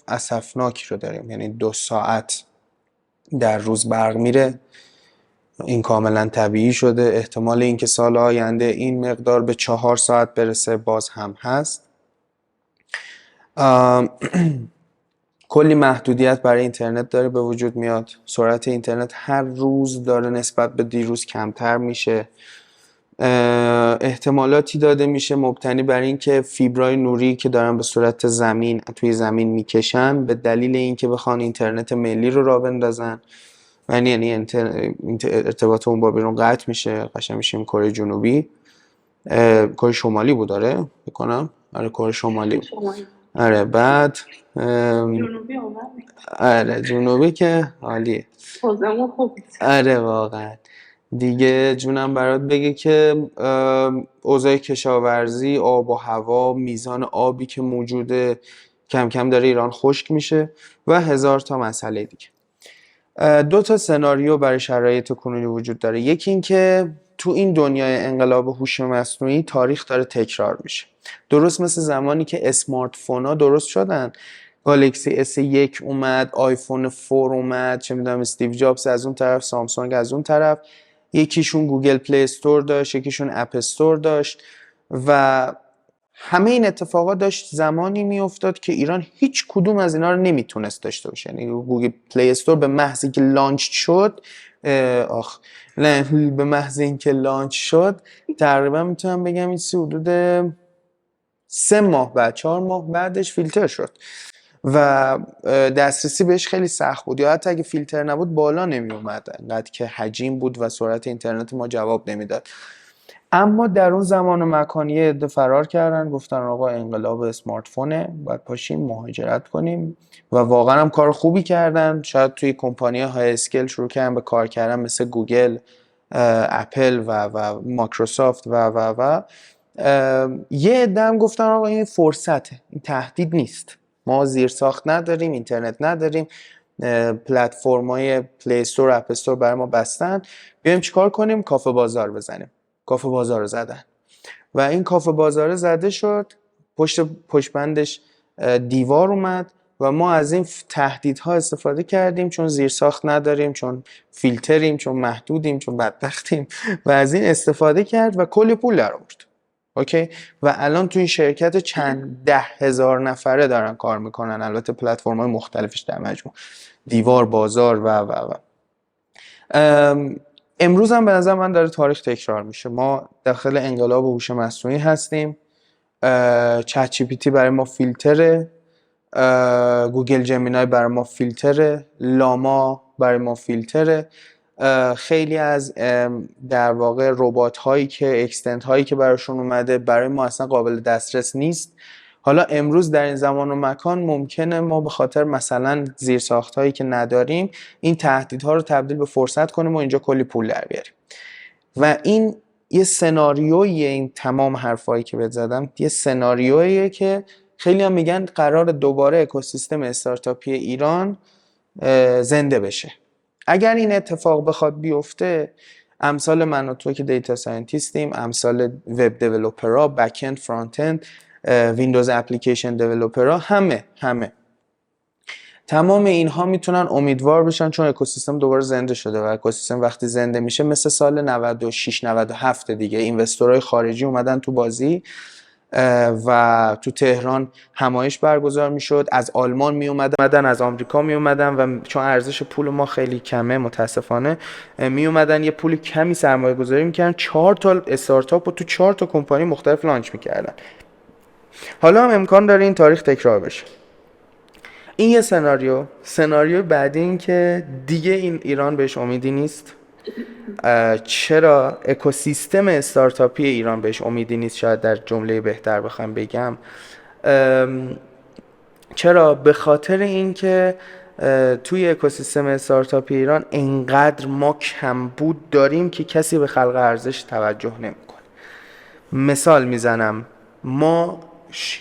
اسفناکی رو داریم، یعنی 2 ساعت در روز برق میره. این کاملا طبیعی شده. احتمال اینکه سال آینده این مقدار به 4 ساعت برسه باز هم هست. کلی محدودیت برای اینترنت داره به وجود میاد. سرعت اینترنت هر روز داره نسبت به دیروز کمتر میشه. احتمالاتی داده میشه مبتنی بر این که فیبرای نوری که دارن به صورت زمین توی زمین میکشن به دلیل اینکه بخوان اینترنت ملی رو راه بندازن و یعنی ارتباط اون با بیرون قطع میشه. قشنگ میشیم کره جنوبی، کره شمالی بود داره بکنم. آره کره شمالی بود. آره بعد جنوبی اومد. آره جنوبی که عالیه. حوزمون خوب آره واقعا دیگه جونم برات بگه که اوضاع کشاورزی، آب و هوا، میزان آبی که موجوده کم کم داره ایران خشک میشه و 1000 تا مسئله دیگه. 2 سناریو برای شرایط کنونی وجود داره. یکی این که تو این دنیای انقلاب هوش مصنوعی تاریخ داره تکرار میشه. درست مثل زمانی که اسمارت فون ها درست شدن، گالکسی S1 اومد، آیفون 4 اومد، چه میدونم استیو جابز از اون طرف، سامسونگ از اون طرف، یکیشون گوگل پلی استور داشت، یکیشون اپ استور داشت و همه این اتفاقات داشت زمانی میافتاد که ایران هیچ کدوم از اینا رو نمیتونست داشته باشه. یعنی گوگل پلی استور به محض اینکه لانچ شد به محض اینکه لانچ شد تقریبا میتونم بگم این حدود 3 ماه بعد 4 ماه بعدش فیلتر شد و دسترسی بهش خیلی سخت بود، یا حتی اگه فیلتر نبود بالا نمی اومد، انقدر که حجیم بود و سرعت اینترنت ما جواب نمیداد. اما در اون زمان و مکان یه عده فرار کردن، گفتن آقا انقلاب اسمارت فونه، باید پاشیم مهاجرت کنیم و واقعا هم کار خوبی کردن. شاید توی کمپانی های اسکیل شروع کردن به کار کردن مثل گوگل، اپل و مایکروسافت و یه عده هم گفتن آقا این فرصته، این تهدید نیست، ما زیرساخت نداریم، اینترنت نداریم، پلتفرم‌های پلی استور و اپ استور برای ما بستن، بیایم چیکار کنیم؟ کافه بازار بزنیم. کافه بازار رو زدن و این کافه بازار زده شد، پشت بندش دیوار اومد و ما از این تهدیدها استفاده کردیم، چون زیرساخت نداریم، چون فیلتریم، چون محدودیم، چون بدبختیم و از این استفاده کرد و کلی پول در آورد. اوکی. و الان تو این شرکت چند 10,000 نفره دارن کار میکنن، البته پلتفرم‌های مختلفش در مجموع، دیوار، بازار و امروز هم به نظر من داره تاریخ تکرار میشه. ما داخل انقلاب هوش مصنوعی هستیم. چت جی پی تی برای ما فیلتره، گوگل جمینای برای ما فیلتره، لاما برای ما فیلتره. خیلی از در واقع ربات هایی که اکستنت هایی که براشون اومده برای ما اصلا قابل دسترس نیست. حالا امروز در این زمان و مکان ممکنه ما به خاطر مثلا زیرساخت هایی که نداریم این تهدیدها رو تبدیل به فرصت کنیم و اینجا کلی پول در بیاریم. و این یه سناریویه، این تمام حرفایی که بهت زدم یه سناریویه که خیلی هم میگن قرار دوباره اکوسیستم استارتاپی ایران زنده بشه. اگر این اتفاق بخواد بیفته، امثال من و تو که دیتا ساینتیستیم، امثال وب دیولپرها، بک اند، فرانت اند، ویندوز اپلیکیشن دیولپرها، همه تمام اینها میتونن امیدوار بشن، چون اکوسیستم دوباره زنده شده و اکوسیستم وقتی زنده میشه مثل سال 96 97 دیگه، اینوستورهای خارجی اومدن تو بازی و تو تهران همایش برگزار میشد، از آلمان می اومدن، از آمریکا می اومدن و چون ارزش پول ما خیلی کمه متاسفانه می اومدن یه پول کمی سرمایه گذاری میکردن، 4 تا استارتاپ رو تو 4 تا کمپانی مختلف لانچ میکردن. حالا هم امکان داره این تاریخ تکرار بشه. این یه سناریو بعدی این که دیگه این ایران بهش امیدی نیست. چرا اکوسیستم استارتاپی ایران بهش امیدی نیست؟ شاید در جمله بهتر بخوام بگم چرا؟ به خاطر اینکه توی اکوسیستم استارتاپی ایران انقدر ما کمبود داریم که کسی به خلق ارزش توجه نمیکنه. مثال میزنم، ما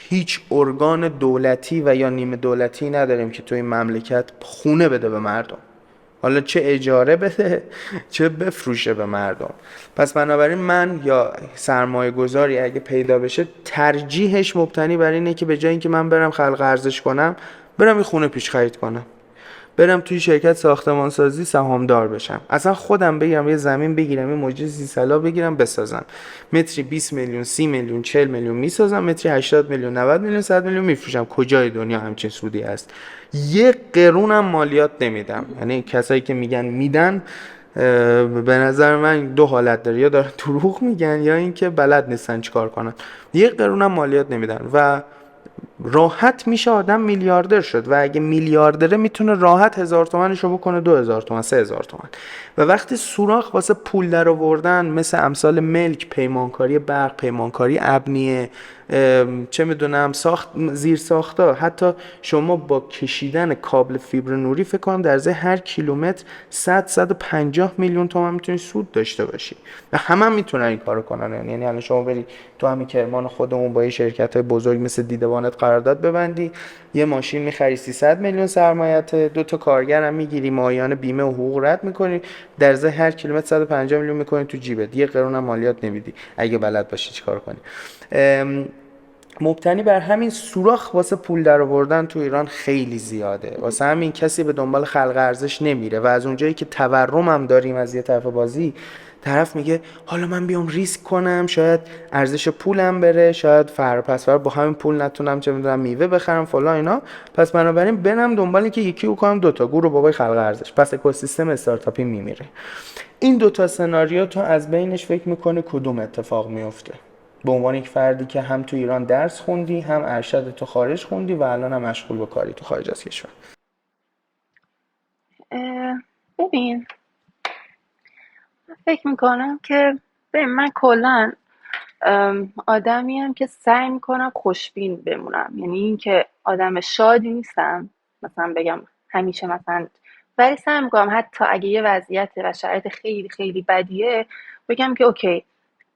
هیچ ارگان دولتی و یا نیمه دولتی نداریم که توی مملکت خونه بده به مردم، حالا چه اجاره بده چه بفروشه به مردم. پس بنابراین من یا سرمایه گذاری اگه پیدا بشه ترجیحش مبتنی بر اینه که به جای اینکه من برم خلق ارزش کنم، برم یه خونه پیش خرید کنم، برم توی شرکت ساختمان سازی سهامدار بشم، اصلا خودم بگیرم یه زمین بگیرم، یه موجه 300 بگیرم بسازم، متری 20 میلیون 30 میلیون 40 میلیون میسازم، متری 80 میلیون 90 میلیون 100 میلیون میفروشم. کجای دنیا همچین سودی هست؟ یه قرونم مالیات نمیدم. یعنی کسایی که میگن میدن به نظر من دو حالت داره، یا دارن دروغ میگن یا اینکه بلد نیستن چیکار کنن. یه قرونم مالیات نمیدن و راحت میشه آدم میلیاردر شد و اگه میلیاردره میتونه راحت 1000 تومنشو بکنه 2000 تومن 3000 تومن. و وقتی سوراخ واسه پول در آوردن مثل امثال ملک، پیمانکاری برق، پیمانکاری ابنیه، چه میدونم زیر ساختا، حتی شما با کشیدن کابل فیبر نوری فکر کنم در ازای هر کیلومتر 150 میلیون تومان میتونی سود داشته باشی و همه هم میتونن این کارو کنن. یعنی الان شما بری تو همین کرمان خودمون با یه شرکت‌های بزرگ مثل دیدوانت قرارداد ببندی، یه ماشین می‌خری 300 میلیون سرمایه‌ت، 2 تا کارگر هم می‌گیری، ماهیانه بیمه و حقوق رد می‌کنی، در ازای هر کیلومتر 150 میلیون می‌کنی تو جیبت، یه قرون هم مالیات نمیدی اگه بلد باشی چیکار کنی. مبتنی بر همین سوراخ واسه پول در آوردن تو ایران خیلی زیاده، واسه همین کسی به دنبال خلق ارزش نمیره و از اونجایی که تورم هم داریم از یه طرف بازی، طرف میگه حالا من بیام ریسک کنم، شاید ارزش پولم بره، شاید پس با همین پول نتونم چه میدونم میوه بخرم فلان اینا، پس بنابراین برم دنبال اینکه یکی رو کنم دوتا گور و بابای خلق ارزش، پس اکوسیستم استارتاپی میمیره. این دوتا سناریو تو از بینش فکر میکنه کدوم اتفاق میفته؟ به عنوان یک فردی که هم تو ایران درس خوندی، هم ارشد تو خارج خوندی و الان هم مشغول به کاری تو خارج از کشور. ببین، فکر میکنم که ببین من کلا آدمیم که سعی میکنم خوشبین بمونم، یعنی اینکه آدم شادی نیستم مثلا بگم همیشه مثلا، ولی سعی میکنم حتی اگه یه وضعیت و شرایط خیلی خیلی بدیه بگم که اوکی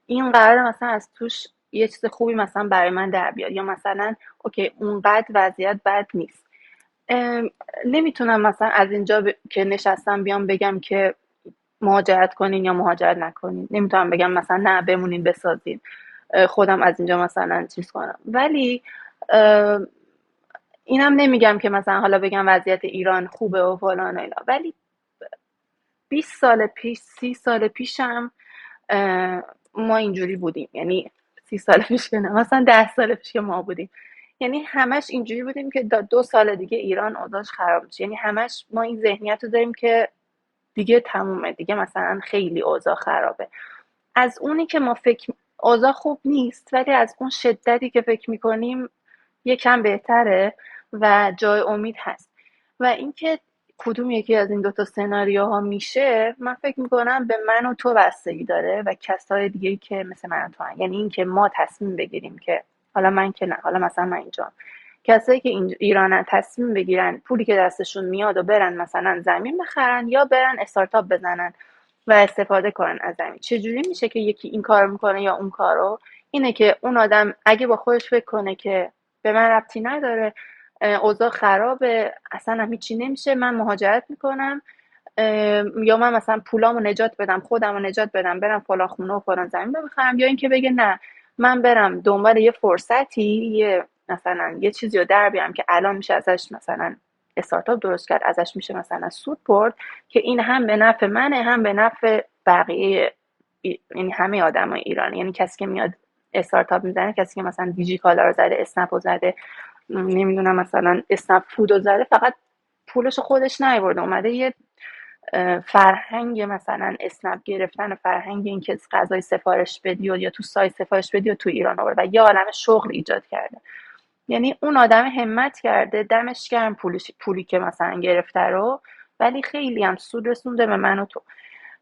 این قراره مثلا از توش یه چیز خوبی مثلا برای من در بیاد، یا مثلا اوکی اونقدر وضعیت بد نیست. نمیتونم مثلا از اینجا که نشستم بیام بگم که مهاجرت کنین یا مهاجرت نکنین، نمیتونم بگم مثلا نه بمونین بسازین، خودم از اینجا مثلا چیز کنم. ولی اینم نمیگم که مثلا حالا بگم وضعیت ایران خوبه و فلان و اینا، ولی 20 سال پیش 30 سال پیشم ما اینجوری بودیم، یعنی 30 سال پیش که نه، مثلا 10 سال پیش که ما بودیم، یعنی همش اینجوری بودیم که 2 سال دیگه ایران اوضاعش خراب میشه، یعنی همش ما این ذهنیت رو داریم که دیگه تمومه، دیگه مثلا خیلی اوضاع خرابه. از اونی که ما فکر اوضاع خوب نیست، ولی از اون شدتی که فکر میکنیم یکم بهتره و جای امید هست. و اینکه کدوم یکی از این دوتا سناریوها میشه، من فکر میکنم به من و تو بستگی داره و کسای دیگه که مثل من و تو هن. یعنی اینکه ما تصمیم بگیریم که حالا من که نه، حالا مثلا من اینجا، کسایی که ایرانن تصمیم بگیرن پولی که دستشون میاد و برن مثلا زمین بخرن یا برن استارتاپ بزنن و استفاده کنن از زمین. چجوری میشه که یکی این کارو میکنه یا اون کارو؟ اینه که اون آدم اگه با خودش فکر کنه که به من ربطی نداره، اوضاع خرابه، اصلا هم هیچی نمیشه، من مهاجرت میکنم، یا من مثلا پولامو نجات بدم، خودمو نجات بدم، برم فلان خونه و فلان زمین بخرم، یا اینکه بگه نه من برم دنبال یه فرصتی، یه مثلا یه چیزی رو در بیارم که الان میشه ازش مثلا استارتاپ درست کرد، ازش میشه مثلا سود برد، که این هم به نفع منه هم به نفع بقیه، یعنی همه آدمای ایران. یعنی کسی که میاد استارتاپ میزنه، کسی که مثلا دیجیکالا رو زده، اسنپ رو زده، نمیدونم مثلا اسنپ فود رو زده، فقط پولش خودش نیورده، اومده یه فرهنگ مثلا اسنپ گرفتن، فرهنگ این که غذای سفارش بدی و یا تو سایت سفارش بدی و تو ایران آورد و یه عالم شغل ایجاد کرده. یعنی اون آدم همت کرده، دمش گرم، پولی که مثلا گرفته رو، ولی خیلی هم سود رسونده به من و تو.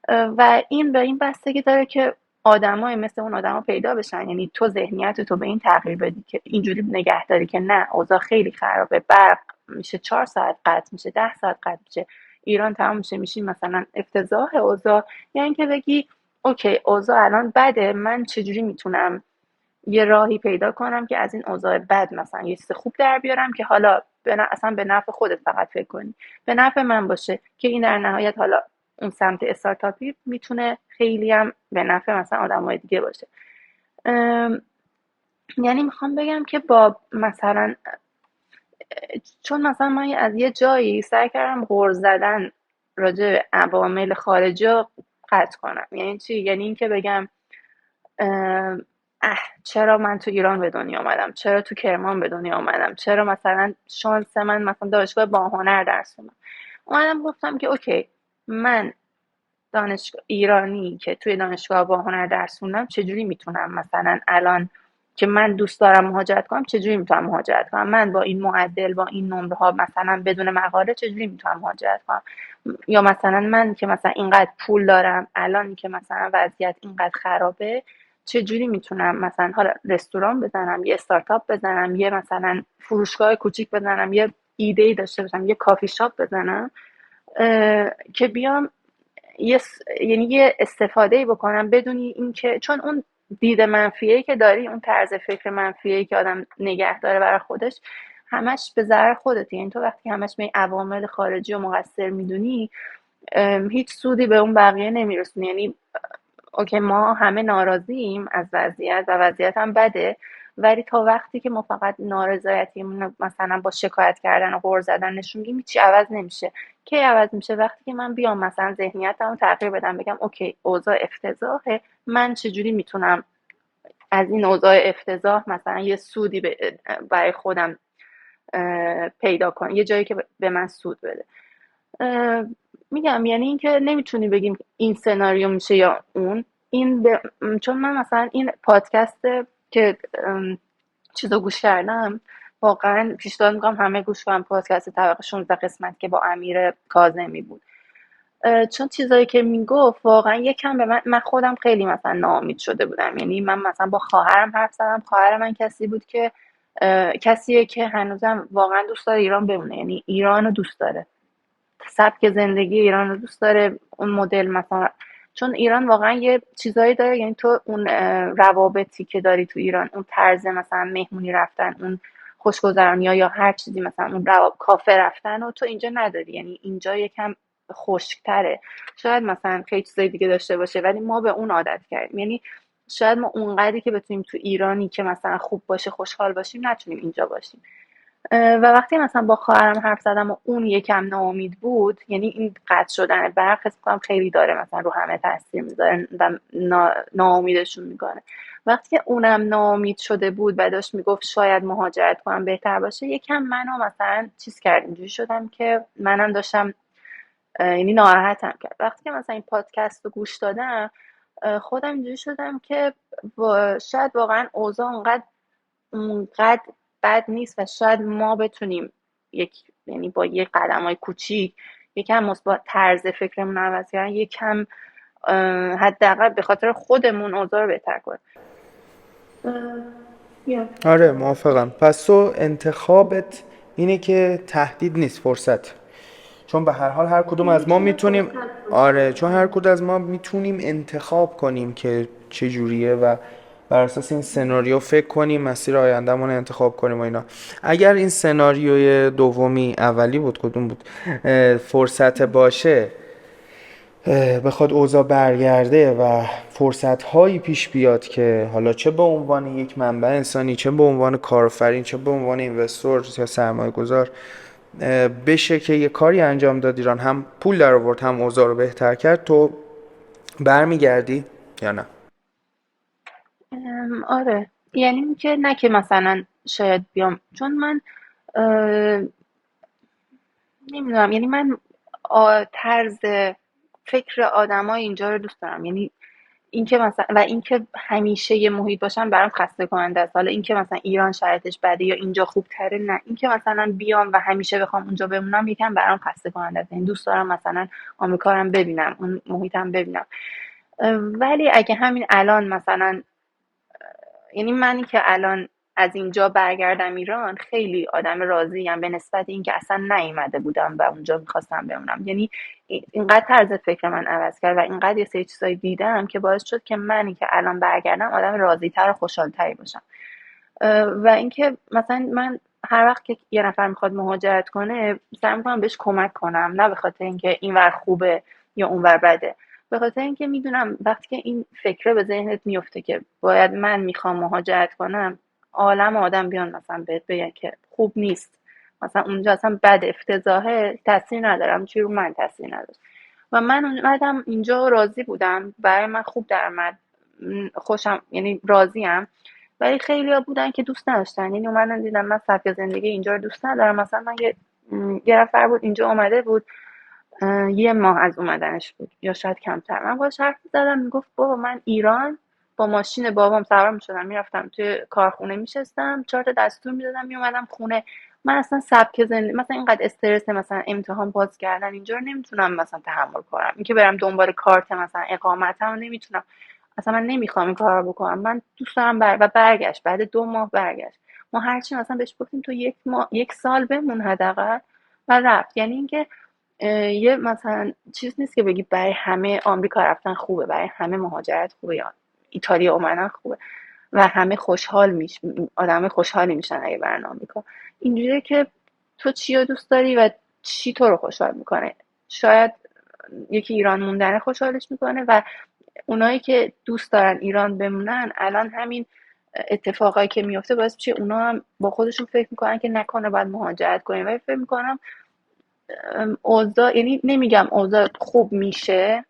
و این به این بستگی داره که آدمای مثل اون آدما پیدا بشن، یعنی تو ذهنیت تو به این تغییر بدی که اینجوری نگه داری که نه اوضاع خیلی خرابه، برق میشه 4 ساعت قطع میشه، 10 ساعت قطع میشه، ایران تمام میشه، میشی مثلا افتضاح اوضاع. یا اینکه بگی اوکی اوضاع الان بده، من چجوری میتونم یه راهی پیدا کنم که از این اوضاع بد مثلا یه چیز خوب در بیارم که حالا اصلا به نفع خودت فقط فکر کنی، به نفع من باشه، که این در نهایت حالا اون سمت استارتاپی میتونه خیلی هم به نفع مثلا آدمای دیگه باشه. یعنی میخوام بگم که با مثلا، چون مثلا من از یه جایی سعی کردم غر زدن راجع به عوامل خارجی رو قطع کنم. یعنی چی؟ یعنی اینکه بگم چرا من تو ایران به دنیا آمدم، چرا تو کرمان به دنیا آمدم، چرا مثلا شانس من مثلا دانشگاه با هنر درس خوندم. اومدم گفتم که اوکی من دانشگاه ایرانی که توی دانشگاه با هنر درس خوندم، چجوری میتونم مثلا الان که من دوست دارم مهاجرت کنم، چجوری میتونم مهاجرت کنم؟ من با این معدل، با این نمره ها مثلا بدون مقاله چجوری میتونم مهاجرت کنم؟ یا مثلا من که مثلا اینقدر پول دارم الان که مثلا وضعیت اینقدر خرابه، چجوری میتونم مثلا حالا رستوران بزنم، یه استارتاپ بزنم، یه مثلا فروشگاه کوچیک بزنم، یه ایده ای داشته باشم، یه کافی شاپ بزنم که بیام یعنی یه استفاده بکنم بدون اینکه، چون اون دید منفیه که داری، اون طرز فکر منفیه که آدم نگه داره برای خودش، همش به ضرر خودته. یعنی تو وقتی همش به عوامل خارجی و مقصر میدونی، هیچ سودی به اون بقیه نمیرسونی. یعنی اوکی ما همه ناراضییم از وضعیت و وضعیت هم بده، ولی تا وقتی که ما فقط نارضایتیمون مثلا با شکایت کردن و غر زدن نشون میدیم، هیچی عوض نمیشه. کی عوض میشه؟ وقتی که من بیام مثلا ذهنیتمو تغییر بدم، بگم اوکی اوضاع افتضاحه، من چجوری میتونم از این اوضاع افتضاح مثلا یه سودی برای خودم پیدا کنم، یه جایی که به من سود بده. میگم یعنی اینکه نمیتونی بگیم این سناریو میشه یا اون. چون من مثلا این پادکست که چیزو گوش کردم، واقعا پیشنهاد میکنم همه گوش کنن، پادکست طبقه 16 قسمت که با امیر کاظمی بود. چون چیزایی که میگفت واقعا یکم به من خودم خیلی مثلا ناامید شده بودم. یعنی من مثلا با خواهرم حرف زدم، خواهر من کسی بود که کسیه که هنوزم واقعا دوست داره ایران بمونه، یعنی ایران رو دوست داره، سبک زندگی ایران رو دوست داره، اون مدل مثلا. چون ایران واقعا یه چیزایی داره، یعنی تو اون روابطی که داری تو ایران، اون طرز مثلا مهمونی رفتن، اون خوشگذرانی یا هر چیزی، مثلا اون کافه رفتن و تو اینجا نداری. یعنی اینجا یکم خشک‌تره. شاید مثلا خیلی چیزای دیگه داشته باشه ولی ما به اون عادت کردیم. یعنی شاید ما اونقدری که بتونیم تو ایرانی که مثلا خوب باشه خوشحال باشیم نتونیم اینجا باشیم. و وقتی مثلا با خواهرم حرف زدم و اون یکم ناامید بود، یعنی این قطع شدن برق حس می‌کنم خیلی داره مثلا رو همه تاثیر میذاره و ناامیدشون میکنه. وقتی که اونم ناامید شده بود و داشت میگفت شاید مهاجرت کنم بهتر باشه، یکم منو مثلا چیز کرد، اینجوری شدم که منم داشتم یعنی ناراحتم کرد. وقتی که مثلا این پادکست رو گوش دادم خودم اینجوری شدم که شاید واقعا اوضاع اونقدر بد نیست و شاید ما بتونیم یعنی با یه قدم‌های کوچیک یکم مثبت طرز فکرمون رو عوض کردن، یکم حداقل به خاطر خودمون اوضاع رو بهتر کنیم. یا آره موافقم. پس تو انتخابت اینه که تهدید نیست، فرصت. چون به هر حال هر کدوم از ما میتونیم، آره چون هر کدوم از ما میتونیم انتخاب کنیم که چه جوریه و بر اساس این سناریو فکر کنیم، مسیر آیندهمون رو انتخاب کنیم و اینا. اگر این سناریوی دومی، اولی بود کدوم بود، فرصت باشه، بخواد اوضاع برگرده و فرصت هایی پیش بیاد که حالا چه به عنوان یک منبع انسانی، چه به عنوان کارآفرین، چه به عنوان اینوستور یا سرمایه گذار، بشه که یه کاری انجام داد ایران، هم پول در آورد هم اوضاع رو بهتر کرد، تو برمیگردی یا نه؟ آره، یعنی که نه که مثلا شاید بیام، چون من نمیدونم، یعنی من طرز فکر آدمای اینجا رو دوست دارم. یعنی اینکه مثلا و اینکه همیشه یه محیط باشم برام خسته کننده است. حالا اینکه مثلا ایران شرایطش بده یا اینجا خوب تره، نه، اینکه مثلا بیام و همیشه بخوام اونجا بمونم یکم برام خسته کننده است. یعنی دوست دارم مثلا آمریکا رو هم ببینم، اون محیطم ببینم. ولی اگه همین الان مثلا، یعنی منی که الان از اینجا برگردم ایران خیلی آدم راضیم به نسبت اینکه اصلا نیومده بودم و اونجا میخواستم بمونم. یعنی اینقدر طرز فکر من عوض کرد و اینقدر یه سری چیزایی دیدم که باعث شد که منی که الان برگردم آدم راضی‌تر و خوشحال‌تری باشم. و اینکه مثلا من هر وقت که یه نفر میخواد مهاجرت کنه سعی میکنم بهش کمک کنم، نه به خاطر اینکه اینور خوبه یا اونور بده، به خاطر اینکه میدونم وقتی که این فکره به ذهنت میفته که باید من میخوام مهاجرت کنم، عالم آدم بیان مثلا بهت بگن که خوب نیست، مثلا اونجا اصلا بد، افتضاحه، تاثیر ندارم چی رو من تاثیر نداشت. و من اومدم اینجا راضی بودم، برای من خوب در اومد، خوشم، یعنی راضیم. ولی خیلی‌ها بودن که دوست نداشتن، یعنی اومدن دیدن من سبک زندگی اینجا رو دوست ندارم. مثلا من یه نفر بود اینجا اومده بود، یه ماه از اومدنش بود یا شاید کمتر، من باهاش حرف زدم میگفت بابا من ایران با ماشین بابام سوار میشدم میرفتم توی کارخونه میشستم 4 تا دستور میدادم میومدم خونه. من اصلا سبک زندگی مثلا اینقدر استرس مثلا امتحان پاس کردن اینجا رو نمیتونم مثلا تحمل کنم، اینکه برم دنبال کارت مثلا اقامتم رو نمیتونم، اصلا من نمیخوام این کار رو بکنم. من دوست دارم و برگشت بعد 2 ماه برگشت. ما هرچی مثلا بهش گفتیم تو 1 سال بمون حداقل و رفت. یعنی اینکه یه مثلا چیز نیست که بگی برای همه آمریکا رفتن خوبه، برای همه مهاجرت خوبه یا ایتالیا اومدن خوبه و همه آدم خوشحالی میشن اگه برن آمریکا. اینجوریه که تو چی رو دوست داری و چی تو رو خوشحال میکنه. شاید یکی ایران موندن خوشحالش میکنه و اونایی که دوست دارن ایران بمونن الان همین اتفاقایی که میفته باعث میشه اونا هم با خودشون فکر میکنن که نکنه باید مهاجرت کنیم. ولی فکر میکنم اوضاع، یعنی نمیگم اوضاع خوب میشه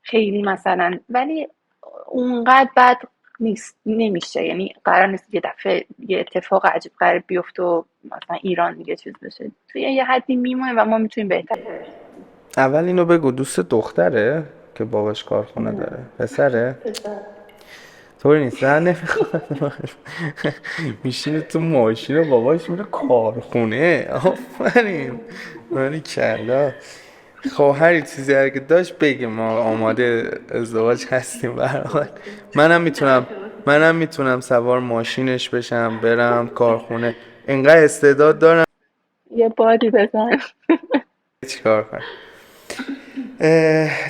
خیلی مثلا، ولی اونقدر بد نیست، نمیشه. یعنی قرار نیست یه دفعه یه اتفاق عجیب غریب بیفته و مثلا ایران دیگه چیز بشه، توی یه حدی میمونه و ما میتونیم بهتر. اول اینو بگو، دوست دختره که باباش کارخونه داره؟ پسره؟ طوری نیست، زن نمیخواد میشینه تو ماشین و باباش میره کارخونه. آفرین، کلا. خب هر چیزی هر که داشت بگیم، ما آماده ازدواج هستیم به هر حال. منم میتونم منم میتونم سوار ماشینش بشم برم کارخونه، اینقدر استعداد دارم. یه بادی بزن. چیکار کنم.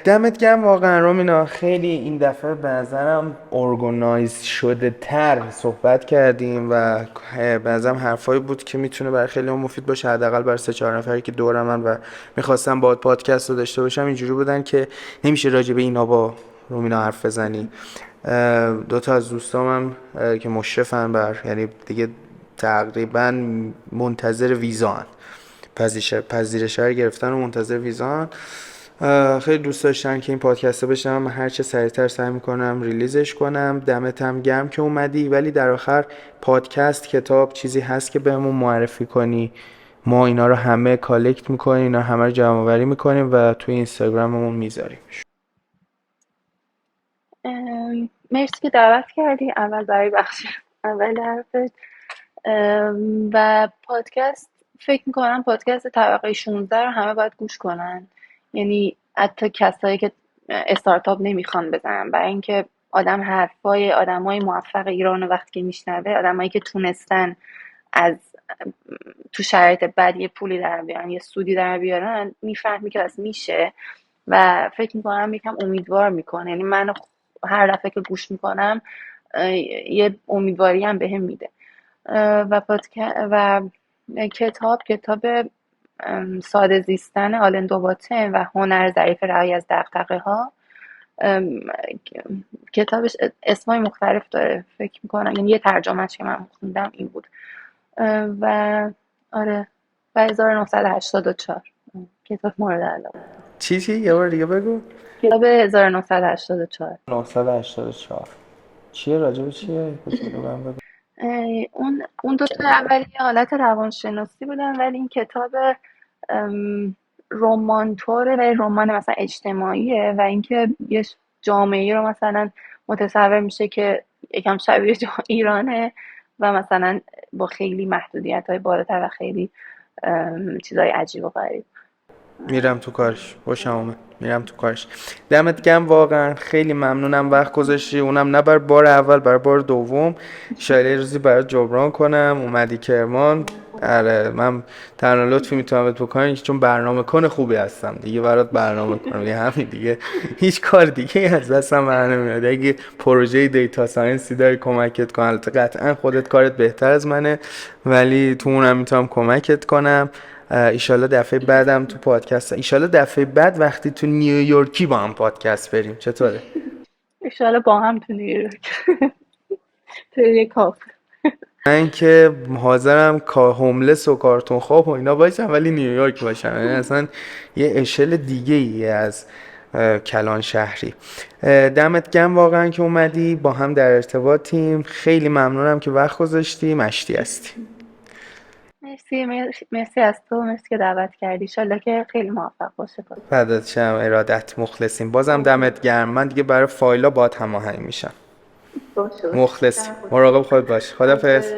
دمت گرم واقعا رومینا، خیلی این دفعه به نظرم ارگانایز شده تر صحبت کردیم و به نظرم حرفایی بود که میتونه برای خیلی مفید باشه، حداقل برای 3-4 نفری که دور من و میخواستم با پادکست رو داشته باشم اینجوری بودن که نمیشه راجع به اینا با رومینا حرف بزنی. دوتا از دوستامم که مشرفن بر، یعنی دیگه تقریبا منتظر ویزان، پذیرش رو گرفتن و منتظر ویزان. خیلی دوست داشتن که این پادکسته بشم، من هر چه سریعتر سعی میکنم ریلیزش کنم. دمت هم گرم که اومدی، ولی در آخر پادکست، کتاب، چیزی هست که بهمون معرفی کنی؟ ما اینا رو همه کالکت میکنیم، اینا همه رو جمع آوری میکنیم و توی اینستاگراممون میذاریم. مرسی که دعوت کردی اول برای بخش اول حرفت. و پادکست، فکر میکنم پادکست طبقه 16 رو همه باید گوش کنن، یعنی حتی کسایی که استارتاپ نمیخوان بزنن، برای اینکه آدم حرفای آدمای موفق ایران رو وقتی که میشنوه، آدمایی که تونستن از تو شرایط بد یه پولی در بیارن، یه سودی در بیارن، میفهمی که از میشه و فکر میکنم یکم امیدوار میکنه. یعنی من هر دفعه که گوش میکنم یه امیدواری هم بهم میده. و و کتاب ساده زیستن آلن دوباتن و هنر ظریف رهایی از دغدغه ها. کتابش اسمای مختلف داره فکر میکنم، یعنی یه ترجمهش که من خوندم این بود. و آره، و 1984 کتاب مورد علاقه. چی یه بار دیگه بگو. کتاب 1984. 984 چیه؟ راجب چیه؟ بگو. اون دو تا اولی حالت روانشناسی بودن، ولی این کتاب رمانطوره و رمان مثلا اجتماعیه و اینکه یه جامعه رو مثلا متصور میشه که یکم شبیه ایرانه و مثلا با خیلی محدودیت‌های بالاتر و خیلی چیزای عجیب و غریب. میرم تو کارش، خوشم اومد، میرم تو کارش. دمت گرم واقعا، خیلی ممنونم وقت گذاشتی، اونم نه بر بار اول، بر بار دوم. شاید یه روزی برات جبران کنم اومدی کرمان. آره من تنها لطفی میتونم بهت بکنم چون برنامه کن خوبی هستم دیگه، برات برنامه کنم دیگه، همین دیگه، هیچ کار دیگه از دستم بر نمیاد. اگه پروژه دیتا ساینسی داری کمکت کنم، البته قطعا خودت کارت بهتر از منه، ولی تو اونم میتونم کمکت کنم. ایشالله دفعه بعدم تو پادکست، ایشالله دفعه بعد وقتی تو نیویورکی با هم پادکست بریم، چطوره؟ انشالله با هم تو نیویورک تو یه کافه. من که حاضرم هوملس و کارتون خواب و اینا باشم ولی نیویورک باشم، یعنی اصلا یه اشل دیگه ای از کلان شهری. دمت گرم واقعا که اومدی، با هم در ارتباطیم. خیلی ممنونم که وقت گذاشتی، مشتی هستی. مرسی از تو، مرسی که دعوت کردی، انشالله که خیلی موفق باشه. فدات شم، ارادت، مخلصیم. بازم دمت گرم، من دیگه برای فایلا باد هماهنگ میشم. باشه مخلص، مراقب خود باش. خدافظ.